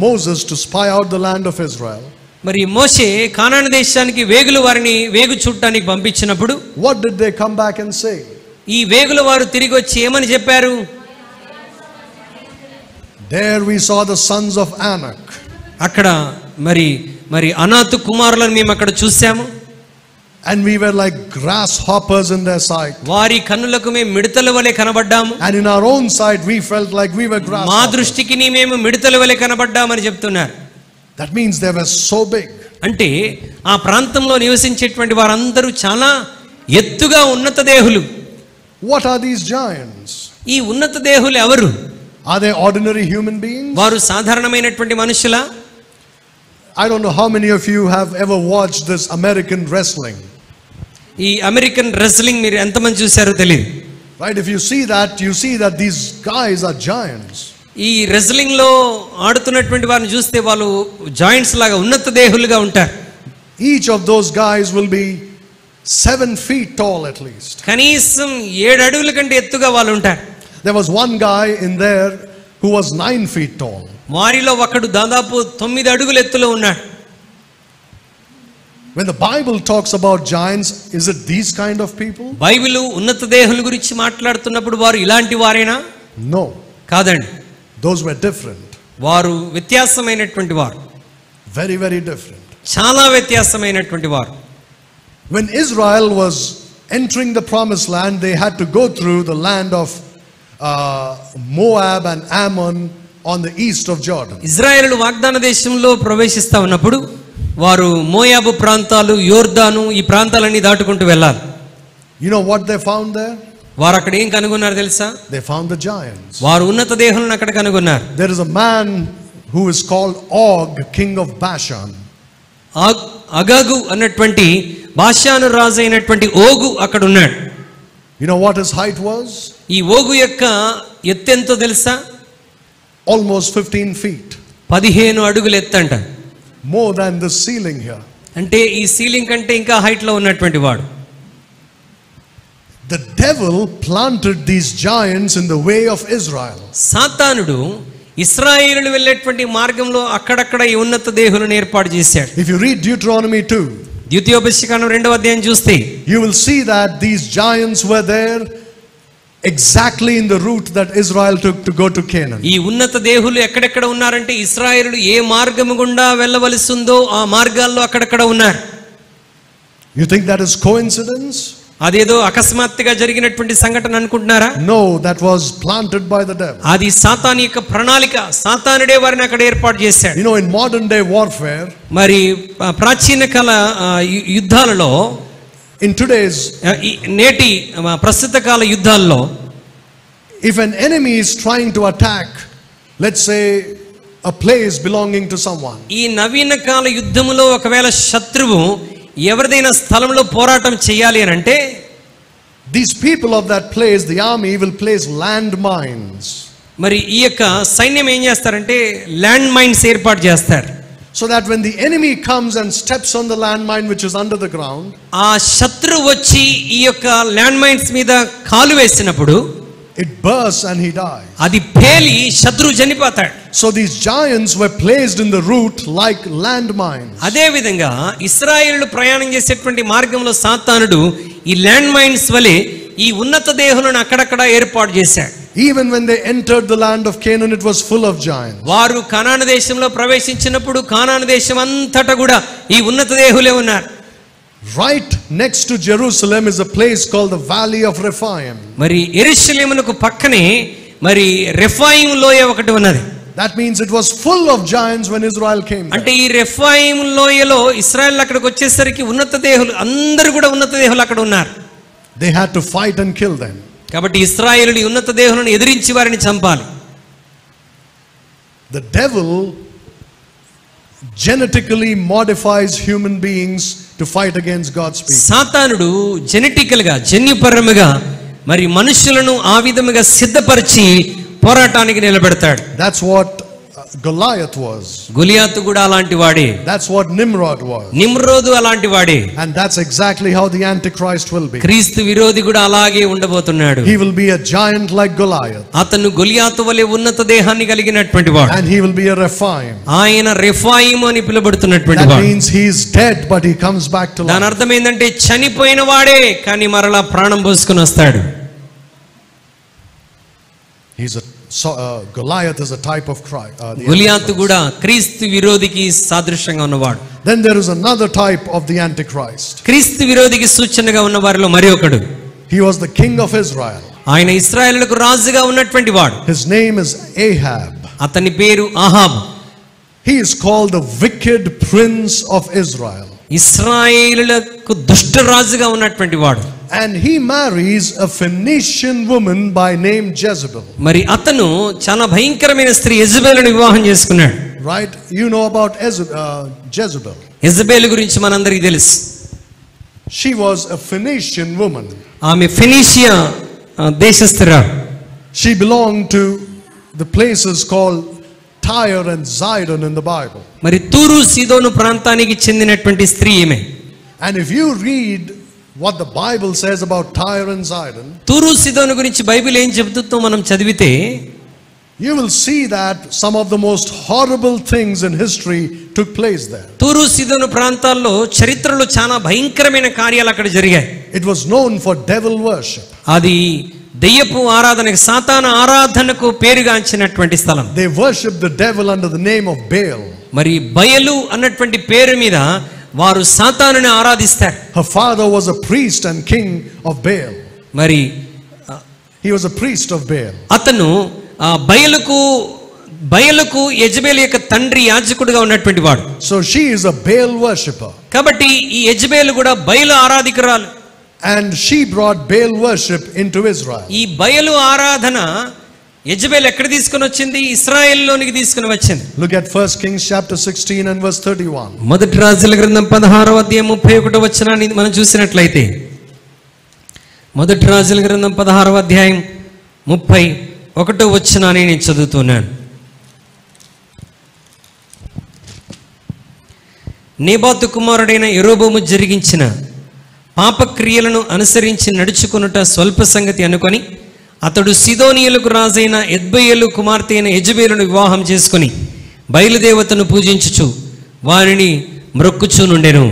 Moses to spy out the land of Israel. మరి మోషే కానాను దేశానికి వేగుల వారిని వేగు చూడటానికి పంపించినప్పుడు what did they come back and say? ఈ వేగుల వారు తిరిగి వచ్చి ఏమని చెప్పారు? There we saw the sons of Anak. అక్కడ మరి అనాతు కుమారులను మేము అక్కడ చూసాము. And we were like grasshoppers in their sight. వారి కన్నులకు మేము మిడతల వలె కనబడ్డాము. And in our own sight we felt like we were grasshoppers. మా దృష్టికి మేము మిడతల వలె కనబడ్డామని చెప్తున్నారు. That means they were so big. అంటే ఆ ప్రాంతంలో నివసించేటువంటి వారందరూ చాలా ఎత్తుగా ఉన్నత దేహులు. What are these giants? ఈ ఉన్నత దేహులు ఎవరు? Are they ordinary human beings? వారు సాధారణమైనటువంటి మనుషులా? I don't know how many of you have ever watched this American wrestling. ఈ అమెరికన్ రెస్లింగ్ మీరు ఎంతమంది చూశారో తెలియదు. Right, if you see that these guys are giants. ఈ రెస్లింగ్ లో ఆడుతున్నటువంటి వారిని చూస్తే వాళ్ళు జాయింట్స్ లాగా ఉన్నత దేహులుగా ఉంటారు. Each of those guys will be 7 feet tall at least. కనీసం 7 అడుగుల కంటే ఎత్తుగా వాళ్ళు ఉంటారు. There was one guy in there who was 9 feet tall. వారిలో ఒకడు దాదాపు 9 అడుగుల ఎత్తులో ఉన్నాడు. When the Bible talks about giants, is it these kind of people? Bible ఉన్నత దేహుల గురించి మాట్లాడుతున్నప్పుడు వారు ఇలాంటి వారేనా? No. కాదండి. Those were different. వారు వ్యత్యాసమైనటువంటి వారు. Very, very different. చాలా వ్యత్యాసమైనటువంటి వారు. When Israel was entering the promised land, they had to go through the land of Moab and Ammon on the east of Jordan. ఇశ్రాయేలు వాగ్దాన దేశంలో ప్రవేశిస్తా ఉన్నప్పుడు వారు మోయాబు ప్రాంతాలు, యోర్దాను ఈ ప్రాంతాలన్నీ దాటుకుంటూ వెళ్ళాలి. You know what they found there? వారు అక్కడ ఏం కనుగొన్నారు తెలుసా? They found the giants. వారు ఉన్నత దేహులను అక్కడ కనుగొన్నారు. There is a man who is called Og, king of Bashan. Agag అన్నటువంటి బాషాను రాజు అయినటువంటి ఓగు అక్కడ ఉన్నాడు. You know what his height was? ఈ ఓగు యొక్క ఎత్తెంతో తెలుసా? Almost 15 feet. 15 అడుగులు ఎత్తంట. More than the ceiling here. అంటే ఈ సీలింగ్ కంటే ఇంకా హైట్ లో ఉన్నటువంటి వాడు. The devil planted these giants in the way of Israel. సాతానుడు ఇశ్రాయేలును వెళ్ళేటువంటి మార్గంలో అక్కడక్కడ ఈ ఉన్నత దేహులను ఏర్పాటు చేశాడు. If you read Deuteronomy 2, ద్వితీయోపదేశకాండం 2వ అధ్యాయం చూస్తే you will see that these giants were there exactly in the route that Israel took to go to Canaan. ఈ ఉన్నత దేహులు ఎక్కడెక్కడ ఉన్నారంటే ఇశ్రాయేలుడు ఏ మార్గము గుండా వెళ్ళవలసిందో ఆ మార్గాల్లో అక్కడక్కడ ఉన్నారు. You think that is coincidence? అదేదో అకస్మాత్తుగా జరిగినటువంటి సంఘటన అనుకుంటున్నారా? No, that was planted by the devil. అది సాతాను యొక్క ప్రణాళిక. సాతానుడే వారిని అక్కడ ఏర్పాటు చేశాడు. You know, in modern day warfare, మరి ప్రాచీన కాల యుద్ధాలలో, in today's, నేటి ప్రస్తుత కాల యుద్ధాల్లో, if an enemy is trying to attack, let's say, a place belonging to someone, ఈ నవీన కాల యుద్ధములో ఒకవేళ శత్రువు ఎవరిదైనా స్థలంలో పోరాటం చేయాలి అని అంటే, these people of that place, the army, will place landmines. మరి ఈ యొక్క సైన్యం ఏం చేస్తారంటే ల్యాండ్ మైన్స్ ఏర్పాటు చేస్తారు. So that when the enemy comes and steps on the landmine which is under the ground, ఆ శత్రువు వచ్చి ఈ యొక్క ల్యాండ్ మైన్స్ మీద కాలు వేసినప్పుడు it bursts and he dies. అది పేలి శత్రువు చనిపోతాడు. So these giants were placed in the route like landmines. అదే విధంగా ఇశ్రాయేలు ప్రయాణం చేసేటువంటి మార్గంలో సాతానుడు ఈ ల్యాండ్ మైన్స్ వలె ఈ ఉన్నత దేహులను అక్కడక్కడ ఏర్పాటు చేశాడు. Even when they entered the land of Canaan, it was full of giants. వారు కనాను దేశంలో ప్రవేశించినప్పుడు కనాను దేశం అంతటా కూడా ఈ ఉన్నత దేహులే ఉన్నారు. Right next to Jerusalem is a place called the Valley of Rephaim. మరి యెరూషలేమునకు పక్కనే మరి రెఫాయిం లోయ ఒకటి ఉన్నది. That means it was full of giants when Israel came there. అంటే ఈ రెఫాయిం లోయలో ఇశ్రాయేల్ అక్కడికి వచ్చేసరికి ఉన్నత దేహులు అందరూ కూడా ఉన్నత దేహులు అక్కడ ఉన్నారు. They had to fight and kill them. కాబట్టి ఇశ్రాయేలు ఈ ఉన్నత దేహులను ఎదిరించి వారిని చంపాలి. The devil genetically modifies human beings to fight against God's people. సాతానుడు జెనెటికల్ గా, జన్యుపరముగా మరి మనుషులను ఆ విధముగా సిద్ధపరిచి పోరాటానికి నిలబెడతాడు. That's what Goliath was. గొలియాతు కూడా అలాంటి వాడే. That's what Nimrod was. నిమ్రోదు అలాంటి వాడే. And that's exactly how the Antichrist will be. క్రీస్తు విరోధి కూడా అలాగే ఉండబోతున్నాడు. He will be a giant like Goliath. అతను గొలియాతు వలె ఉన్నత దేహాన్ని కలిగినటువంటి వాడు. And he will be a Rephaim. ఆయన రెఫాయిము అని పిలువబడుతున్నటువంటి That వాడు. means he is dead but he comes back to life. దాని అర్థం ఏంటంటే చనిపోయిన వాడే కానీ మరలా ప్రాణం పోసుకొని వస్తాడు. He's Goliath is a type of Christ. గొలియాతు కూడా క్రీస్తు విరోధికి సాదృశ్యంగా ఉన్నవాడు. Then there is another type of the Antichrist. క్రీస్తు విరోధికి సూచనగా ఉన్న వారిలో మరి ఒకడు. He was the king of Israel. ఆయన ఇశ్రాయేలుకు రాజుగా ఉన్నటువంటి వాడు. His name is Ahab. అతని పేరు Ahab. He is called the wicked prince of Israel. ఇశ్రాయేలులకు దుష్ట రాజుగా ఉన్నటువంటి వాడు. And he marries a Phoenician woman by name Jezebel. మరి అతను చాలా భయంకరమైన స్త్రీ యెజబెలును వివాహం చేసుకున్నాడు. Right? You know about Jezebel. యెజబెలు గురించి మనందరికీ తెలుసు. She was a Phoenician woman. ఆమె ఫెనీషియా దేశస్థురాలు. She belonged to the places called Tyre and Zidon in the Bible. మరి తూరు సీదోను ప్రాంతానికి చెందినటువంటి స్త్రీ ఈమె. And if you read what the Bible says about Tyre and Zidon, తూరు సీదోను గురించి బైబిల్ ఏం చెబుతుందో మనం చదివితే, you will see that some of the most horrible things in history took place there. తూరు సీదోను ప్రాంతాల్లో చరిత్రలో చాలా భయంకరమైన కార్యాలు అక్కడ జరిగాయి. It was known for devil worship. అది దెయ్యపు ఆరాధనకు, సాతాన ఆరాధనకు పేరుగాంచినటువంటి స్థలం. They worshiped the devil under the name of Baal. మరి బయలు అన్నటువంటి పేరు మీద వారు సాతానుని ఆరాధిస్తారు. Her father was a priest and king of Baal. మరి He was a priest of Baal. అతను బయలుకు యెజబెల్ యొక్క తండ్రి యాజకుడిగా ఉన్నటువంటి వాడు. So she is a Baal worshipper. కాబట్టి ఈ యెజబెల్ కూడా బయలు ఆరాధికురాలు. And she brought Baal worship into Israel. ఈ బయలు ఆరాధన యెజబెల్ ఎక్కడ తీసుకొని వచ్చింది? ఇశ్రాయేలులోనికి తీసుకొని వచ్చింది. Look at 1 Kings chapter 16 and verse 31. మొదటి రాజుల గ్రంథం 16వ అధ్యాయం 31వ వచనాన్ని మనం చూసినట్లయితే, మొదటి రాజుల గ్రంథం 16వ అధ్యాయం 31వ వచనాన్ని నేను చదువుతున్నాను. నేబాతు కుమారుడైన యెరోబోము జరిగించిన పాపక్రియలను అనుసరించి నడుచుకొనుట స్వల్ప సంగతి అనుకొని అతడు సిదోనియులకు రాజైన ఎద్బయలు కుమార్తె అయిన యెజబెలును వివాహం చేసుకుని బయలుదేవతను పూజించుచు వారిని మ్రొక్కుచునుండెను.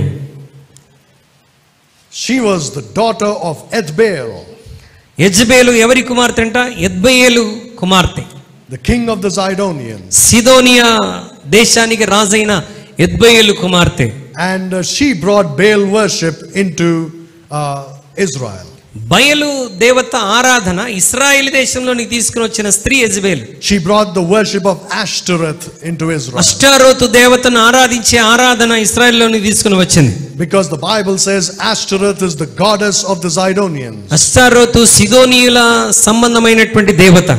She was the daughter of Ethbaal. యెజబెలు ఎవరి కుమార్తె అంట? ఎద్బయలు కుమార్తె. The king of the Zidonians. సిదోనియా దేశానికి రాజైన ఎద్బయలు కుమార్తె. And she brought Baal worship into Israel. బయలు దేవత ఆరాధన ఇశ్రాయేల్ దేశంలోనికి తీసుకుని వచ్చిన స్త్రీ Jezebel. She brought the worship of Ashtoreth into Israel. అష్టారోతు దేవతను ఆరాధించే ఆరాధన ఇశ్రాయేల్లోనికి తీసుకుని వచ్చింది. Because the Bible says Ashtoreth is the goddess of the Zidonians. అష్టారోతు సిదోనియుల సంబంధమైనటువంటి దేవత.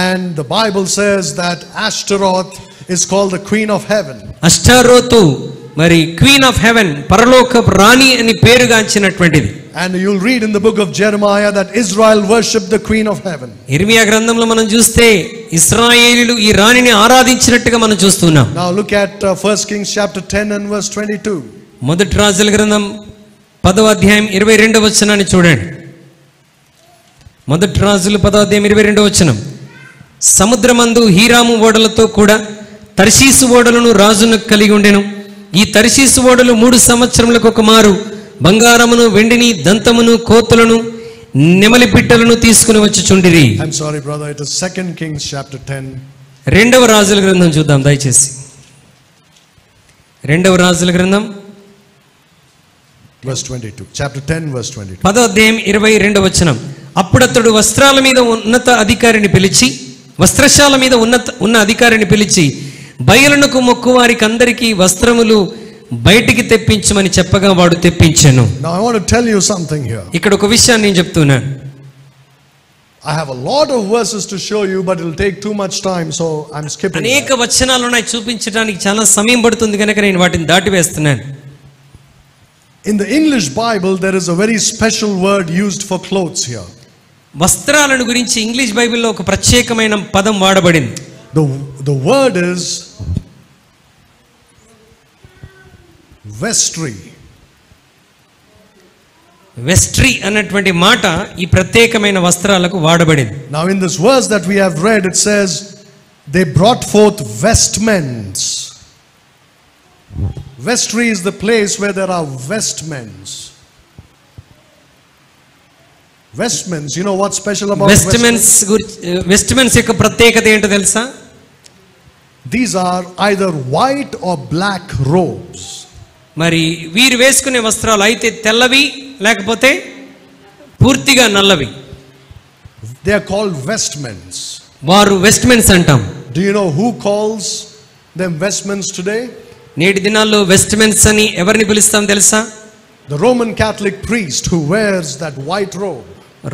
And the Bible says that Ashtaroth is called the queen of heaven. అష్టారోతు మరి queen of haven, పరలోకపు రాణి అని పేరుగాంచినటువంటిది. And you'll read in the book of Jeremiah that Israel worshipped the queen of heaven. ఇర్మియా గ్రంథంలో మనం చూస్తే ఇశ్రాయేలీయులు ఈ రాణిని ఆరాధించినట్టుగా మనం చూస్తున్నాం. Now look at 1 Kings chapter 10 and verse 22. మొదటి రాజుల గ్రంథం 10వ అధ్యాయం 22వ వచనాన్ని చూడండి. మొదటి రాజులు 10వ అధ్యాయం 22వ వచనం. సముద్రమందు హీరాము ఓడలతో కూడా తర్షీసు ఓడలను రాజును కలిగి ఉండెను. ఈ తర్షీసు ఓడలు 3 సంవత్సరములకు ఒక మారు బంగారమును, వెండిని, దంతమును, కోతులను, నెమలి పిట్టలను తీసుకుని వచ్చుచుండిరి. I'm sorry brother, it is 2 Kings chapter 10. రెండవ రాజుల గ్రంథం చూద్దాం దయచేసి. రెండవ రాజుల గ్రంథం verse 22. Chapter 10 verse 22. 10వ అధ్యాయం 22వ వచనం. అప్పుడతడు వస్త్రాల మీద ఉన్నత అధికారిని పిలిచి, వస్త్రశాల మీద ఉన్న అధికారిని పిలిచి, బయలునకు మొక్కు వారికి అందరికీ వస్త్రములు బయటికి తెప్పించమని చెప్పగా వాడు తెప్పించెను. Now I want to tell you something here. ఇక్కడ ఒక విషయాన్ని నేను చెప్తున్నాను. I have a lot of verses to show you, but it will take too much time, so I'm skipping. అనేక వచనాలు ఉన్నాయి, చూపించడానికి చాలా సమయం పడుతుంది కనుక నేను వాటిని దాటివేస్తున్నాను. In the English Bible there is a very special word used for clothes here. వస్త్రాలను గురించి ఇంగ్లీష్ బైబిల్లో ఒక ప్రత్యేకమైన పదం వాడబడింది. The word is vestry. వెస్ట్రీ అన్నటువంటి మాట ఈ ప్రత్యేకమైన వస్త్రాలకు వాడబడింది. Now in this verse that we have read, it says they brought forth vestments. Vestry is the place where there are vestments. Vestments, you know what's special about vestments? వెస్ట్మెంట్స్ యొక్క ప్రత్యేకత ఏంటో తెలుసా? These are either white or black robes. మరి వీరు వేసుకునే వస్త్రాలు అయితే తెల్లవి లేకపోతే పూర్తిగా నల్లవి. They are called vestments. వారు వెస్ట్మెంట్స్ అంటాం. Do you know who calls them vestments today? నేటి దినాల్లో వెస్ట్మెంట్స్ అని ఎవరిని పిలుస్తాం తెలుసా? The Roman Catholic priest who wears that white robe.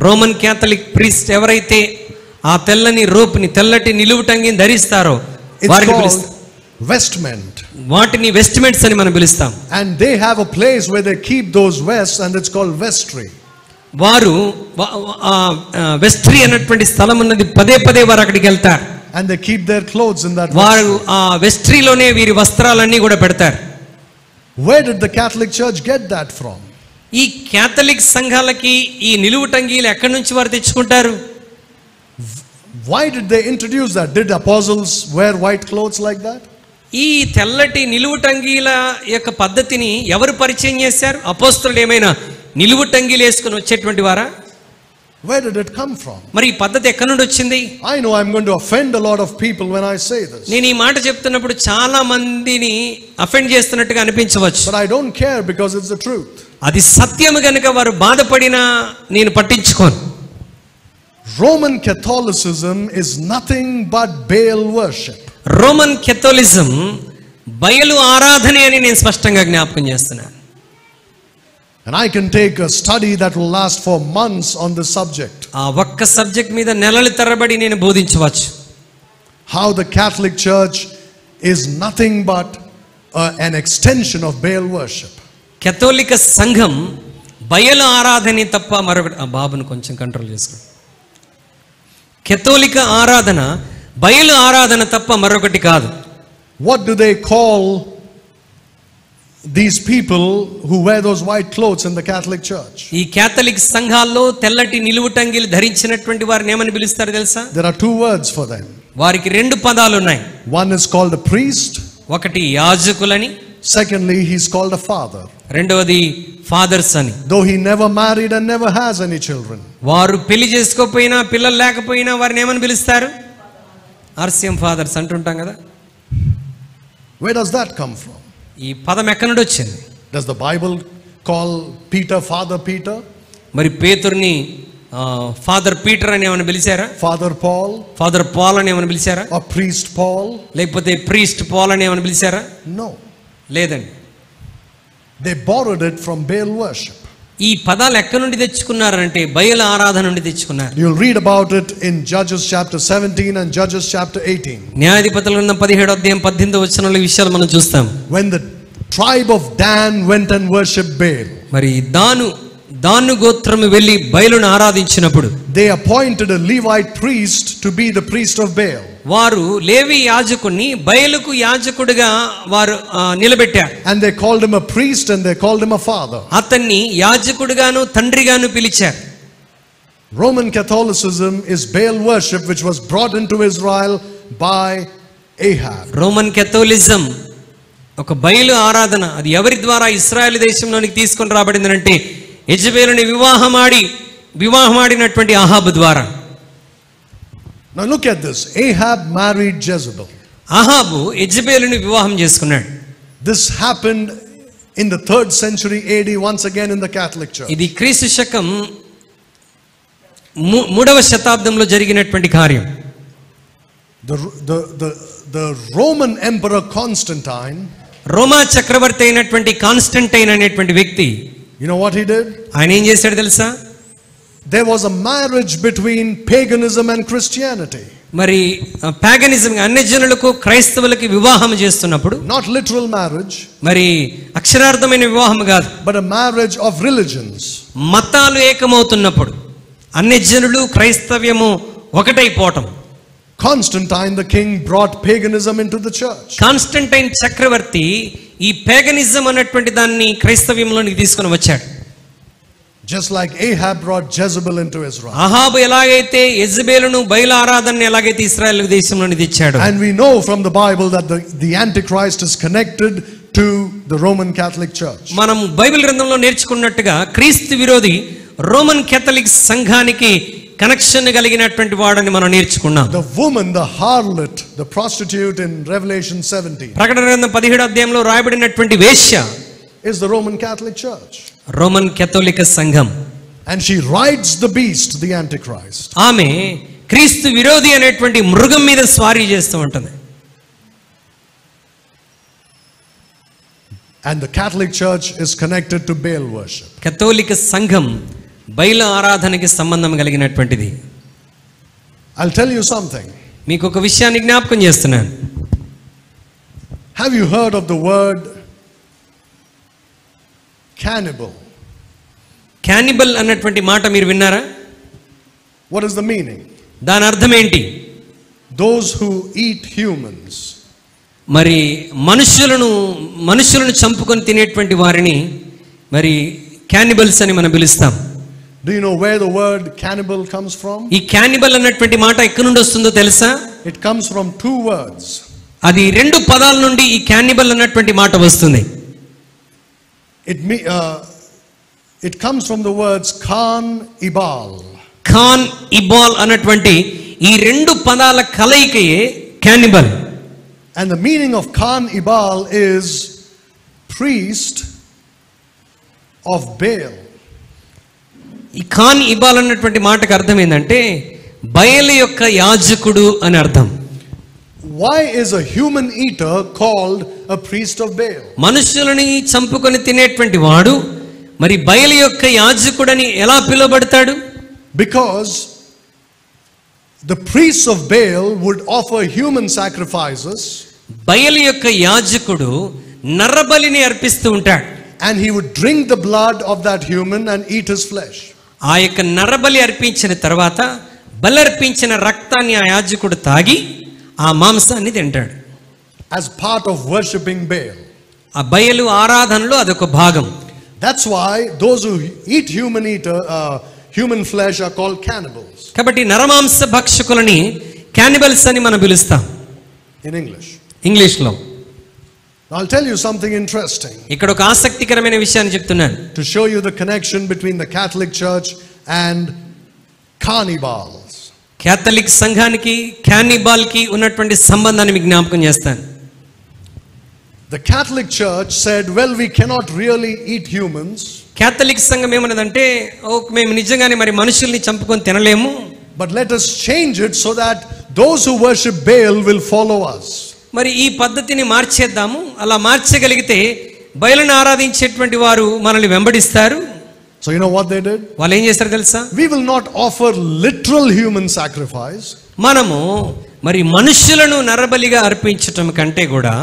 Roman Catholic priest ఎవరైతే ఆ తెల్లని రోప్ని, తెల్లటి నిలువుటంగిని ధరిస్తారో వారిని పిలుస్తాం vestment. వాటిని వెస్ట్మెంట్స్ అని మనం పిలుస్తాం. And they have a place where they keep those vests and it's called vestry. వారు వెస్ట్రీ అన్నటువంటి స్థలం ఉన్నది, పదే పదే వారు అక్కడికి వెళ్తారు. And they keep their clothes in that వారు ఆ వెస్ట్రీలోనే వీరి వస్త్రాలన్నీ కూడా పెడతారు. Where did the Catholic Church get that from? ఈ క్యాథలిక్ సంఘాలకి ఈ నిలువుటంగీలు ఎక్కడి నుంచి వారు తెచ్చుకుంటారు? Why did they introduce that? Did apostles wear white clothes like that? ఈ తెల్లటి నిలువుటంగీల యొక్క పద్ధతిని ఎవరు పరిచయం చేశారు? అపోస్తలులు ఏమైనా నిలువుటంగీలు వేసుకుని వచ్చేటువంటి వారా? Where did it come from? మరి ఈ పద్ధతి ఎక్కడి నుండి వచ్చింది? I know I'm going to offend a lot of people when I say this. నేను ఈ మాట చెప్తున్నప్పుడు చాలా మందిని అఫెండ్ చేస్తున్నట్టుగా అనిపించవచ్చు. But I don't care because it's the truth. అది సత్యము గనుక వారు బాధపడినా నేను పట్టించుకోను. Roman Catholicism is nothing but Baal worship. Roman Catholicism బయలు ఆరాధనే అని నేను స్పష్టంగా జ్ఞాపకం చేస్తున్నాను. And I can take a study that will last for months on this subject. ఆ ఒక్క సబ్జెక్ట్ మీద నెలల తరబడి నేను బోధించవచ్చు. How the Catholic Church is nothing but an extension of Baal worship. కేథోలిక సంఘం బయలు ఆరాధనే తప్ప మరొకటి. ఆ బాబును కొంచెం కంట్రోల్ చేసుకో. కేథోలిక ఆరాధన బయలు ఆరాధన తప్ప మరొకటి కాదు. What do they call these people who wear those white clothes in the Catholic Church? ఈ కేథలిక్ సంఘాల్లో తెల్లటి నిలువుటంగిలు ధరించినటువంటి వారిని ఏమని పిలుస్తారు తెలుసా? There are two words for them. వారికి రెండు పదాలు ఉన్నాయి. One is called a priest. ఒకటి యాజకులని. Secondly, he's called a father. రెండవది ఫాదర్స్ అని. Though he never married and never has any children. వారు పెళ్లి చేసుకోకపోయినా పిల్లలు లేకపోయినా వారిని ఏమని పిలుస్తారు? ఆర్సిఎం ఫాదర్స్ అంటుంటాం కదా. Where does that come from? ఈ పదం ఎక్కడి నుండి వచ్చింది? Does the Bible call Peter Father Peter? మరి పేతుర్ని ఫాదర్ పీటర్ అని ఏమైనా పిలిచారా? Father Paul? ఫాదర్ పాల్ అని ఏమైనా పిలిచారా? Or priest Paul? లేకపోతే ప్రీస్ట్ పాల్ అని ఏమైనా పిలిచారా? No. లేదండి. They borrowed it from Baal worship. ఈ పదాలు ఎక్కడి నుండి తెచ్చుకున్నారంటే బయలు ఆరాధన నుండి తెచ్చుకున్నారు. You'll read about it in Judges chapter 17 and Judges chapter 18. న్యాయాధిపతుల గ్రంథం 17వ అధ్యాయం 18వ వచనంలో ఈ విషయాలు మనం చూస్తాం. When the tribe of Dan went and worshipped Baal. మరి దాను గోత్రము వెళ్ళి బయలును ఆరాధించినప్పుడు they appointed a Levite priest to be the priest of Baal. వారు లేవి యాజకుని బయలుకు యాజకుడిగా వారు నిలబెట్టారు. And they called him a priest and they called him a father. అతన్ని యాజకుడిగాను తండ్రిగాను పిలిచారు. Roman Catholicism is Baal worship which was brought into Israel by Ahab. Roman Catholicism ఒక బయలు ఆరాధన. అది ఎవరి ద్వారా ఇశ్రాయేలు దేశంలోనికి తీసుకొని రాబడిందంటే యెజబెలుని వివాహమాడినటువంటి అహాబు ద్వారా. Now look at this. Ahab married Jezebel. అహాబు యెజబెలుని వివాహం చేసుకున్నాడు. This happened in the 3rd century AD once again in the Catholic Church. ఇది క్రీస్తు శకం 3వ శతాబ్దంలో జరిగినటువంటి కార్యం. The Roman Emperor Constantine, రోమా చక్రవర్తి అయినటువంటి కాన్స్టంటైన్ అనేటువంటి వ్యక్తి, you know what he did? ఆయన ఏం చేశాడు తెలుసా? There was a marriage between paganism and Christianity. మరి పాగనిజం అన్యజనులకు క్రైస్తవులకు వివాహం చేస్తున్నప్పుడు, not literal marriage, మరి అక్షరార్థమైన వివాహం కాదు, but a marriage of religions. మతాలు ఏకమవుతున్నప్పుడు అన్యజనులు క్రైస్తవ్యము ఒకటైపోవటం. Constantine the king brought paganism into the church. Constantine చక్రవర్తి ఈ పాగనిజం అన్నటువంటి దాన్ని క్రైస్తవ్యంలోనికి తీసుకొని వచ్చాడు. Just like Ahab brought Jezebel into Israel. అహాబు ఎలాగైతే యెజబెలును బయలు ఆరాధనని ఎలాగైతే ఇశ్రాయేల్ దేశంలోనికి తెచ్చాడు. And we know from the Bible that the Antichrist is connected to the Roman Catholic Church. మనం బైబిల్ గ్రంథంలో నేర్చుకున్నట్టుగా క్రీస్తు విరోధి రోమన్ కేథలిక్ సంఘానికి కనెక్షన్ కలిగినటువంటి వాడని మనం నేర్చుకున్నాం. The woman, the harlot, the prostitute in Revelation 17. ప్రకటన గ్రంథం 17వ అధ్యాయంలో రాయబడినటువంటి వేశ్య is the Roman Catholic Church. Roman Catholic సంఘం. And she rides the beast, the Antichrist. ఆమె క్రీస్తు విరోధి అనేటువంటి మృగం మీద స్వారీ చేస్తూ ఉంటుంది. And the Catholic Church is connected to Baal worship. కేథలిక సంఘం బయలు ఆరాధనకి సంబంధం కలిగినటువంటిది. I'll tell you something. మీకు ఒక విషయాన్ని జ్ఞాపకం చేస్తున్నాను. Have you heard of the word cannibal? Cannibal అన్నటువంటి మాట మీరు విన్నారా? What is the meaning? దాని అర్థం ఏంటి? Those who eat humans. మరి మనుషులను చంపుకొని తినేటువంటి వారిని మరి క్యానిబల్స్ అని మనం పిలుస్తాం. Do you know where the word cannibal comes from? ఈ క్యానిబల్ అన్నటువంటి మాట ఎక్కడి నుండి వస్తుందో తెలుసా? It comes from two words. అది రెండు పదాల నుండి ఈ క్యానిబల్ అన్నటువంటి మాట వస్తుంది. It comes from the words Khan Ibal. Khan ఇబాల్ అన్నటువంటి ఈ రెండు పదాల కలయికయే cannibal. And the meaning of Khan Ibal is priest of Baal. ఈ ఖాన్ ఇబాల్ అన్నటువంటి మాటకు అర్థం ఏంటంటే బయలు యొక్క యాజకుడు అని అర్థం. Why is a human eater called a priest of Baal? మనుషులని చంపుకొని తినేటువంటి వాడు మరి బయలు యొక్క యాజకుడని ఎలా పిలువబడతాడు? Because the priests of Baal would offer human sacrifices. బయలు యొక్క యాజకుడు నరబలిని అర్పిస్తూ ఉంటాడు. And he would drink the blood of that human and eat his flesh. ఆ యొక్క నరబలి అర్పించిన తర్వాత బలి అర్పించిన రక్తాన్ని ఆ యాజకుడు తాగి ఆ మాంసాన్ని తింటాడు. As part of worshipping Baal. ఆ బయలు ఆరాధనలో అదొక భాగం. That's why those who eat human flesh are called cannibals. కాబట్టి నరమాంస భక్షకులని క్యానిబల్స్ అని మనం పిలుస్తాం in English. ఇంగ్లీష్లో. I'll tell you something interesting. ఇక్కడ ఒక ఆసక్తికరమైన విషయాన్ని చెప్తున్నాను. To show you the connection between the Catholic Church and cannibals. Catholic సంఘానికి క్యానిబాల్కి ఉన్నటువంటి సంబంధాన్ని మీకు జ్ఞాపకం చేస్తాను. The Catholic Church said, well, we cannot really eat humans. Catholic సంఘం ఏమన్నదంటే మేము నిజంగానే మరి మనుషుల్ని చంపుకొని తినలేము. But let us change it so that those who worship Baal will follow us. మరి ఈ పద్ధతిని మార్చేద్దాము. అలా మార్చగలిగితే బయలును ఆరాధించేటువంటి వారు మనల్ని వెంబడిస్తారు. So you know what they did? వాళ్ళు ఏం చేస్తారు తెలుసా? We will not offer literal human sacrifice. మనము మరి మనుషులను నరబలిగా అర్పించటం కంటే కూడా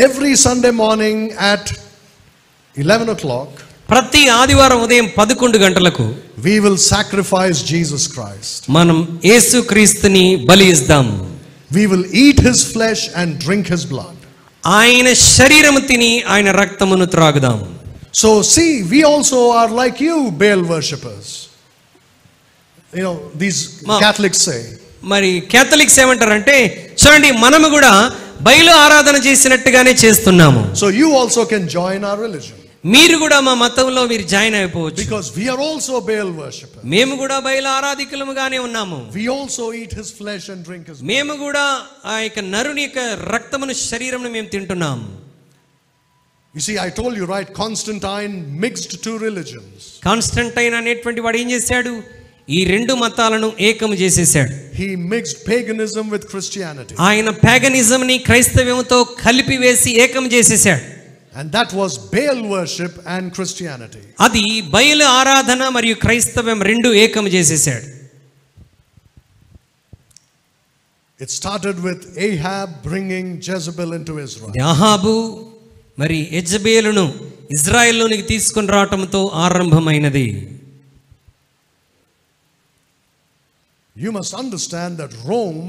every Sunday morning at 11 o'clock ప్రతి ఆదివారం ఉదయం 11 గంటలకు we will sacrifice Jesus Christ. మనం యేసుక్రీస్తుని బలి ఇద్దాం. We will eat his flesh and drink his blood. ఆయన శరీరము తిని ఆయన రక్తమును త్రాగుదాం. So see, we also are like you, Baal worshippers. You know, these Catholics say. మరి క్యాథలిక్స్ ఏమంటారంటే చూడండి మనము కూడా బయలు ఆరాధన చేసినట్టుగానే చేస్తున్నాము. So you also can join our religion. మీరు కూడా మా మతంలో మీరు జాయిన్ అయిపోవచ్చు. Because we are also Baal worshippers. మేము కూడా బయలు ఆరాధికులముగానే ఉన్నాము. We also eat his flesh and drink his blood. మేము కూడా ఆ యొక్క నరుని యొక్క రక్తమును శరీరమును మేము తింటున్నాం. You see, I told you, right? Constantine mixed two religions. Constantine అనేటువంటి వాడు ఏం చేశాడు? ఈ రెండు మతాలను ఏకము చేసేసాడు. He mixed paganism with Christianity. ఆయన పాగనిజం ని క్రైస్తవ్యంతో కలిపి వేసి ఏకం చేసేసాడు. And that was Baal worship and Christianity. అది బయలు ఆరాధన మరియు క్రైస్తవం రెండు ఏకం చేసేసాడు. It started with Ahab bringing Jezebel into Israel. అహాబు మరి యెజబేలును ఇజ్రాయెల్లోనికి తీసుకొని రావటంతో ఆరంభమైనది. You must understand that Rome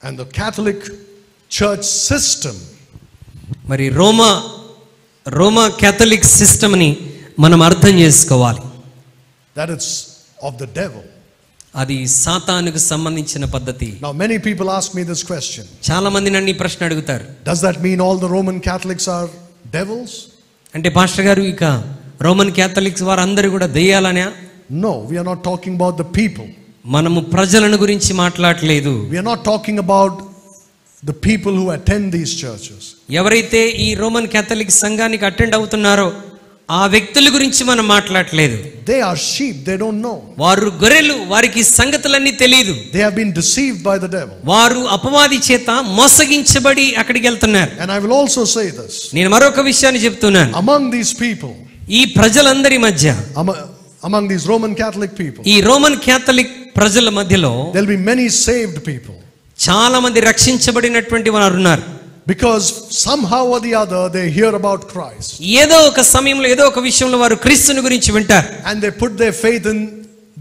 and the Catholic Church system, మరి రోమా క్యాథలిక్ సిస్టమ్ని మనం అర్థం చేసుకోవాలి. that it's of the devil. అది సాతానుకు సంబంధించిన పద్ధతి. Now many people ask me this question. చాలా మంది నన్ను ఈ ప్రశ్న అడుగుతారు. Does that mean all the Roman Catholics are devils? అంటే పాస్టర్ గారు ఇక రోమన్ క్యాథలిక్స్ వారు అందరూ కూడా దెయ్యాలనే? No, we are not talking about the people. మనము ప్రజలను గురించి మాట్లాడలేదు. We are not talking about the people who attend these churches. ఎవరైతే ఈ రోమన్ క్యాథలిక్ సంఘానికి అటెండ్ అవుతున్నారో ఆ వ్యక్తుల గురించి మనం మాట్లాడలేదు. They are sheep, they don't know. వారు గొర్రెలు, వారికి సంగతులన్నీ తెలియదు. They have been deceived by the devil. వారు అపవాది చేత మోసగించబడి అక్కడికి వెళ్తున్నారు. And I will also say this. నేను మరొక విషయాన్ని చెప్తున్నాను. Among these people, ఈ ప్రజలందరి మధ్య, among these Roman Catholic people, ఈ రోమన్ క్యాథలిక్ ప్రజల మధ్యలో there will be many saved people. చాలా మంది రక్షించబడినటువంటి వారు ఉన్నారు. Because somehow or the other they hear about Christ. ఏదో ఒక సమయంలో ఏదో ఒక విషయంలో వారు క్రీస్తుని గురించి వింటారు. And they put their faith in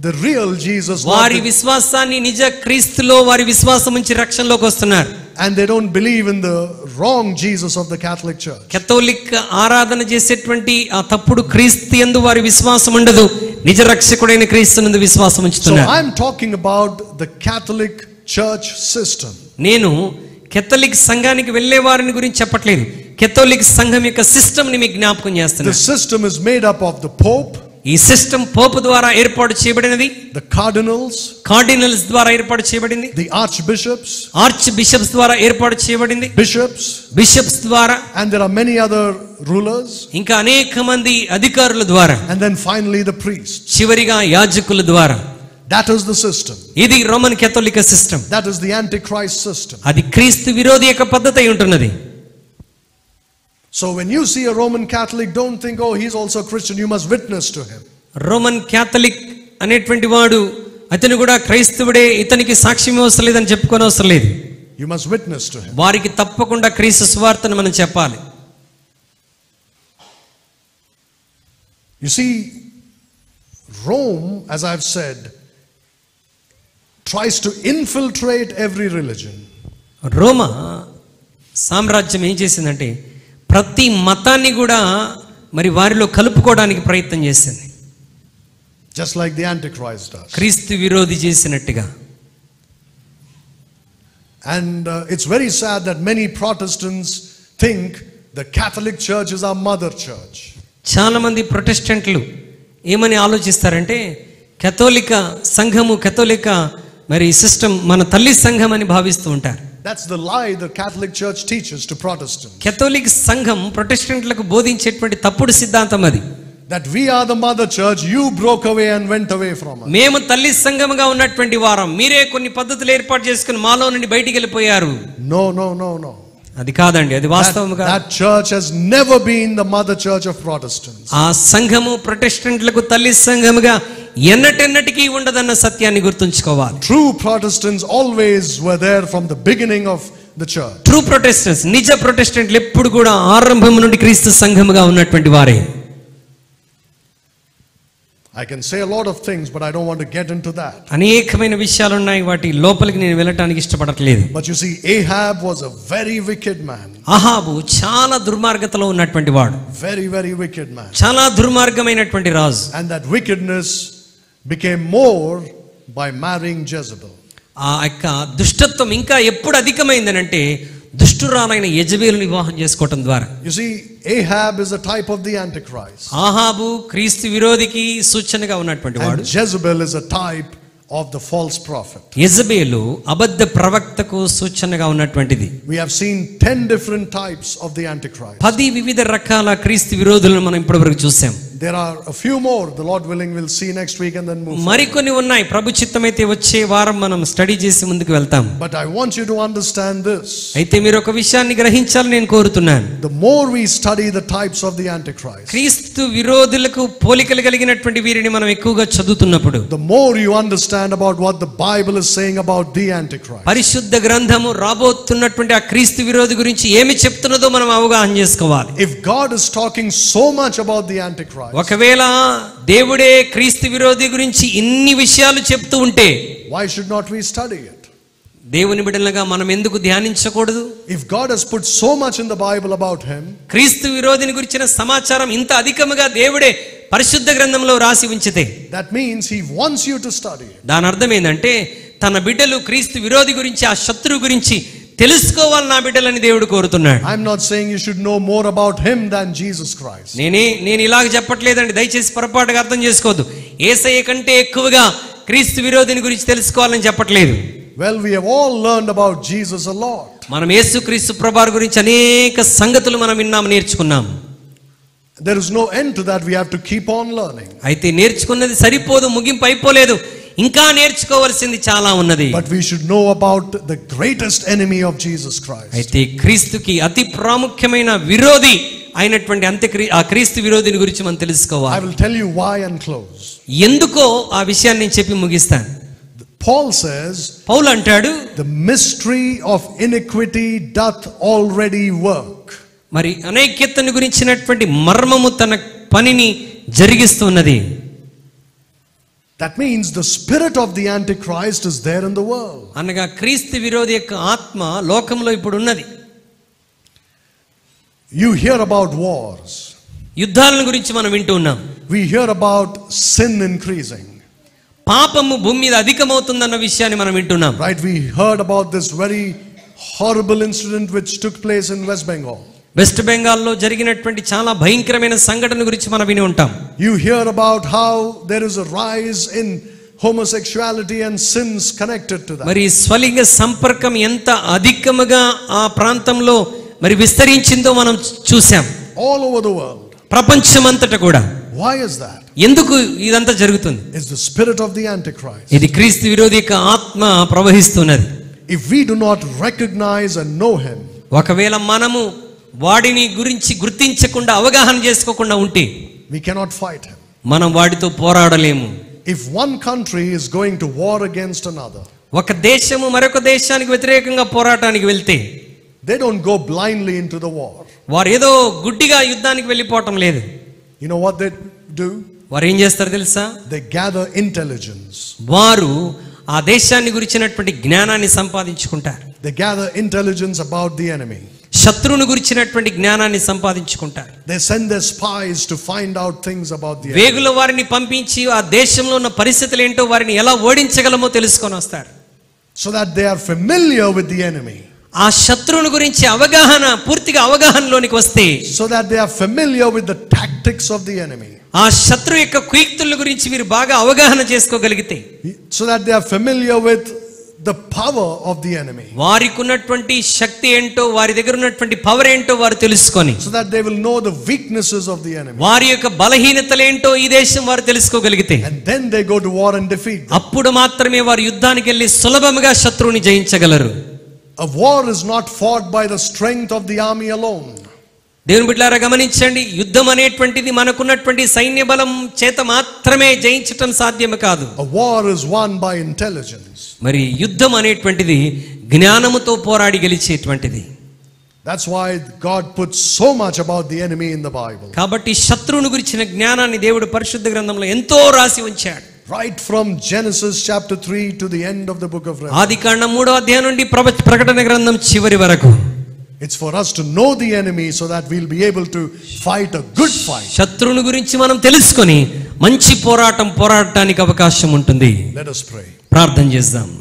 the real Jesus. వారి విశ్వాసాన్ని నిజ క్రీస్తులో వారి విశ్వాసం ఉంచి రక్షణలోకి వస్తున్నారు. And they don't believe in the wrong Jesus of the Catholic Church. Catholic ఆరాధన చేసేటువంటి ఆ తప్పుడు క్రీస్తు యందు వారి విశ్వాసం ఉండదు. నిజ రక్షకుడైన క్రీస్తునందు విశ్వాసం So ఉంచుతున్నారు. I'm talking about the Catholic Church system. నేను కేథలిక్ సంఘానికి వెళ్ళే వారిని గురించి చెప్పట్లేదు. కేథలిక్ సంఘం యొక్క సిస్టమ్ ని మీకు జ్ఞాపకం The చేస్తున్నాను. system is made up of the Pope, ఈ సిస్టమ్ పోప్ ద్వారా ఏర్పాటు చేయబడినది, the cardinals, కార్డినల్స్ ద్వారా ఏర్పాటు చేయబడింది, the archbishops, ఆర్చ్ బిషప్స్ ద్వారా ఏర్పాటు చేయబడింది, bishops, బిషప్స్ ద్వారా, and there are many other rulers, ఇంకా అనేక మంది అధికారుల ద్వారా, and then finally the priests. చివరిగా యాజకుల ద్వారా. That is the system. ఇది Roman Catholic system. That is the Antichrist system. అది క్రీస్తు విరోధి యొక్క పద్ధతి అయి ఉంటున్నది. So when you see a Roman Catholic, don't think, oh, he's also a Christian, you must witness to him. Roman Catholic అనేటువంటి వాడు అతను కూడా క్రైస్తవుడే, ఇతనికి సాక్ష్యం అవసరం లేదని చెప్పుకోని అవసరం లేదు. You must witness to him. వారికి తప్పకుండా క్రీస్తు సువార్తను మనం చెప్పాలి. You see, Rome, as I've said, tries to infiltrate every religion. రోమా సామ్రాజ్యం ఏం చేసిందంటే ప్రతి మతాన్ని కూడా మరి వారిలో కలుపుకోవడానికి ప్రయత్నం చేసింది, Just like the Antichrist does. క్రీస్తు విరోధి చేసినట్టుగా. And it's very sad that many Protestants think the Catholic Church is our mother church. చాలా మంది ప్రొటెస్టెంట్లు ఏమని ఆలోచిస్తారంటే కేథలిక సంఘము, కేథలిక మరి సిస్టమ్ మన తల్లి సంఘం అని భావిస్తూ ఉంటారు. That's the lie the Catholic Church teaches to Protestants. Catholic సంఘం ప్రొటెస్టెంట్లకు బోధించేటువంటి తప్పుడు సిద్ధాంతం అది. That we are the mother church, you broke away and went away from us. మేము తల్లి సంఘముగా ఉన్నటువంటి వారం, మీరే కొన్ని పద్ధతులు ఏర్పాటు చేసుకుని మాలో నుండి బయటికి వెళ్ళిపోయారు. No, no, no, no. అది కాదండి, అది వాస్తవముగా. That church has never been the mother church of Protestants. ఆ సంఘము ప్రొటెస్టెంట్లకు తల్లి సంఘముగా ఎన్నటెన్నటికీ ఉండదన్న సత్యాన్ని గుర్తుంచుకోవాలి. True Protestants always were there from the beginning of the church. True Protestants, నిజ ప్రొటెస్టెంట్లు ఎప్పుడు కూడా ఆరంభం నుండి క్రీస్తు సంఘముగా ఉన్నటువంటి వారే. I can say a lot of things, but I don't want to get into that. అనేకమైన విషయాలు ఉన్నాయి, వాటి లోపలికి నేను వెళ్ళటానికి ఇష్టపడట్లేదు. But you see, Ahab was a very wicked man. అహాబు చాలా దుర్మార్గతలో ఉన్నటువంటి వాడు, Very, very wicked man. చాలా దుర్మార్గమైనటువంటి రాజు. And that wickedness became more by marrying Jezebel. ఆ యొక్క దుష్టత్వం ఇంకా ఎప్పుడు అధికమైందనంటే దుష్టురాలైన యెజబెలుని వివాహం చేసుకోవటం ద్వారా. You see, Ahab is a type of the Antichrist. ఆహాబు క్రీస్తు విరోధికి సూచనగా ఉన్నటువంటి వాడు. And Jezebel is a type of the false prophet. యెజబెలు అబద్ధ ప్రవక్తకు సూచనగా ఉన్నటువంటిది. We have seen 10 different types of the Antichrist. 10 వివిధ రకాల క్రీస్తు విరోధులను మనం ఇప్పటివరకు చూసాం. There are a few more, the Lord willing, we'll see next week and then move forward. మరికొన్ని ఉన్నాయి, ప్రభు చిత్తమైతే వచ్చే వారం మనం స్టడీ చేసి ముందుకు వెళ్తాం. But I want you to understand this. అయితే మీరు ఒక విషయాన్ని గ్రహించాలని నేను కోరుతున్నాను. The more we study the types of the Antichrist, క్రీస్తు విరోధులకు పోలికలు కలిగినటువంటి వీరిని మనం ఎక్కువగా చదువుతున్నప్పుడు the more you understand about what the Bible is saying about the Antichrist. పరిశుద్ధ గ్రంథము రాబోతున్నటువంటి ఆ క్రీస్తు విరోధి గురించి ఏమి చెప్తున్నదో మనం అవగాహన చేసుకోవాలి. If God is talking so much about the Antichrist, ఒకవేళ దేవుడే క్రీస్తు విరోధి గురించి ఇన్ని విషయాలు చెప్తూ ఉంటే why should not we study it? దేవుని బిడ్డలుగా మనం ఎందుకు ధ్యానించకూడదు? If God has put so much in the Bible about him, క్రీస్తు విరోధిని గురించిన సమాచారం ఇంత అధికముగా దేవుడే పరిశుద్ధ గ్రంథంలో రాసి ఉంచితే that means he wants you to study it. దాని అర్థం ఏంటంటే తన బిడ్డలు క్రీస్తు విరోధి గురించి, ఆ శత్రువు గురించి తెలుసుకోవాలి నా బిడ్డలని దేవుడు కోరుతున్నాడు. I'm not saying you should know more about him than Jesus Christ. నేను ఇలాగ చెప్పట్లేదండి, దయచేసి పొరపాటుగా అర్థం చేసుకోవద్దు. యేసయ్య కంటే ఎక్కువగా క్రీస్తు విరోధిని గురించి తెలుసుకోవాలని చెప్పట్లేదు. Well, we have all learned about Jesus a lot. మనం యేసుక్రీస్తు ప్రభువారి గురించి అనేక సంగతులు మనం విన్నాం, నేర్చుకున్నాం. There is no end to that. We have to keep on learning. అయితే నేర్చుకున్నది సరిపోదు, ముగింపు అయిపోలేదు, ఇంకా నేర్చుకోవాల్సింది చాలా ఉన్నది. But we should know about the greatest enemy of Jesus Christ. అయితే క్రీస్తుకి అతి ప్రాముఖ్యమైన విరోధి అయినటువంటి ఆ క్రీస్తు విరోధిని గురించి మనం తెలుసుకోవాలి. I will tell you why and close. ఎందుకో ఆ విషయాన్ని నేను చెప్పి ముగిస్తాను. Paul says, పౌలు అంటాడు, the mystery of iniquity doth already work. మరి అనైక్యతను గురించినటువంటి మర్మము తన పనిని జరిగిస్తున్నది. That means the spirit of the Antichrist is there in the world. అనగా క్రీస్తు విరోధి యొక్క ఆత్మ లోకంలో ఇప్పుడు ఉన్నది. You hear about wars. యుద్ధాలను గురించి మనం వింటూ ఉన్నాం. we hear about sin increasing. పాపము భూమి మీద అధికమవుతుందన్న విషయాన్ని మనం వింటున్నాం. Right, we heard about this very horrible incident which took place in West Bengal. West బెంగాల్లో జరిగినటువంటి చాలా భయంకరమైన సంఘటన గురించి మనం విని ఉంటాం. You hear about how there is a rise in homosexuality and sins connected to that. మరి స్వలింగ సంపర్కం ఎంత అధికముగా ఆ ప్రాంతంలో మరి విస్తరించిందో మనం చూసాం. All over the world. ప్రపంచమంతటా కూడా. Why is that? ఎందుకు ఇదంతా జరుగుతుంది? It's the spirit of the Antichrist. ఇది క్రీస్తు విరోధిక ఆత్మ ప్రవహిస్తున్నది. If we do not recognize and know him, ఒకవేళ మనము వాడిని గురించి గుర్తించకుండా అవగాహన చేసుకోకుండా ఉంటే we cannot fight him. మనం వాడితో పోరాడలేము. If one country is going to war against another, ఒక దేశము మరొక దేశానికి వ్యతిరేకంగా పోరాటానికి వెళ్తే they don't go blindly into the war. వారు ఏదో గుడ్డిగా యుద్ధానికి వెళ్ళిపోవటం లేదు. You know what they do? వారు ఏం చేస్తారు తెలుసా? They gather intelligence. వారు ఆ దేశాన్ని గురించినటువంటి జ్ఞానాన్ని సంపాదించుకుంటారు. They gather intelligence about the enemy. శత్రువును గురించినటువంటి జ్ఞానాన్ని సంపాదించుకుంటారు. They send their spies to find out things about the enemy. వేగుల వారిని పంపించి ఆ దేశంలో ఉన్న పరిస్థితులు ఏంటో వారిని ఎలా ఓడించగలమో తెలుసుకొని వస్తారు. So that they are familiar with the enemy. ఆ శత్రువుని గురించి అవగాహన పూర్తిగా అవగాహనలోనికి వస్తే So that they are familiar with the tactics of the enemy. ఆ శత్రు యొక్క కుయుక్తుల గురించి మీరు బాగా అవగాహన చేసుకోగలిగితే So that they are familiar with the power of the enemy. వారికి ఉన్నటువంటి శక్తి ఏంటో వారి దగ్గర ఉన్నటువంటి పవర్ ఏంటో వారు తెలుసుకొని So that they will know the weaknesses of the enemy. వారి యొక్క బలహీనతలు ఏంటో ఈ దేశం వారు తెలుసుకోగలిగితే And then they go to war and defeat them. అప్పుడు మాత్రమే వారు యుద్ధానికి వెళ్ళి సులభంగా శత్రువుని జయించగలరు. A war is not fought by the strength of the army alone. దేవుని బిడ్డలారా గమనించండి, యుద్ధం అనేటువంటిది మనకున్నటువంటి సైన్య బలం చేత మాత్రమే జయించటం సాధ్యం కాదు. A war is won by intelligence. మరి యుద్ధం అనేటువంటిది జ్ఞానముతో పోరాడి గెలిచేటువంటిది. That's why God puts so much about the enemy in the Bible. కాబట్టి శత్రువును గురించిన జ్ఞానాన్ని దేవుడు పరిశుద్ధ గ్రంథంలో ఎంతో రాసి ఉంచాడు. Right from Genesis chapter 3 to the end of the book of Revelation. ఆదికాండం 3వ అధ్యాయం నుండి ప్రకటన గ్రంథం చివరి వరకు. It's for us to know the enemy so that we'll be able to fight a good fight. శత్రువుని గురించి మనం తెలుసుకొని మంచి పోరాటానికి అవకాశం ఉంటుంది. Let us pray. ప్రార్థన చేద్దాం.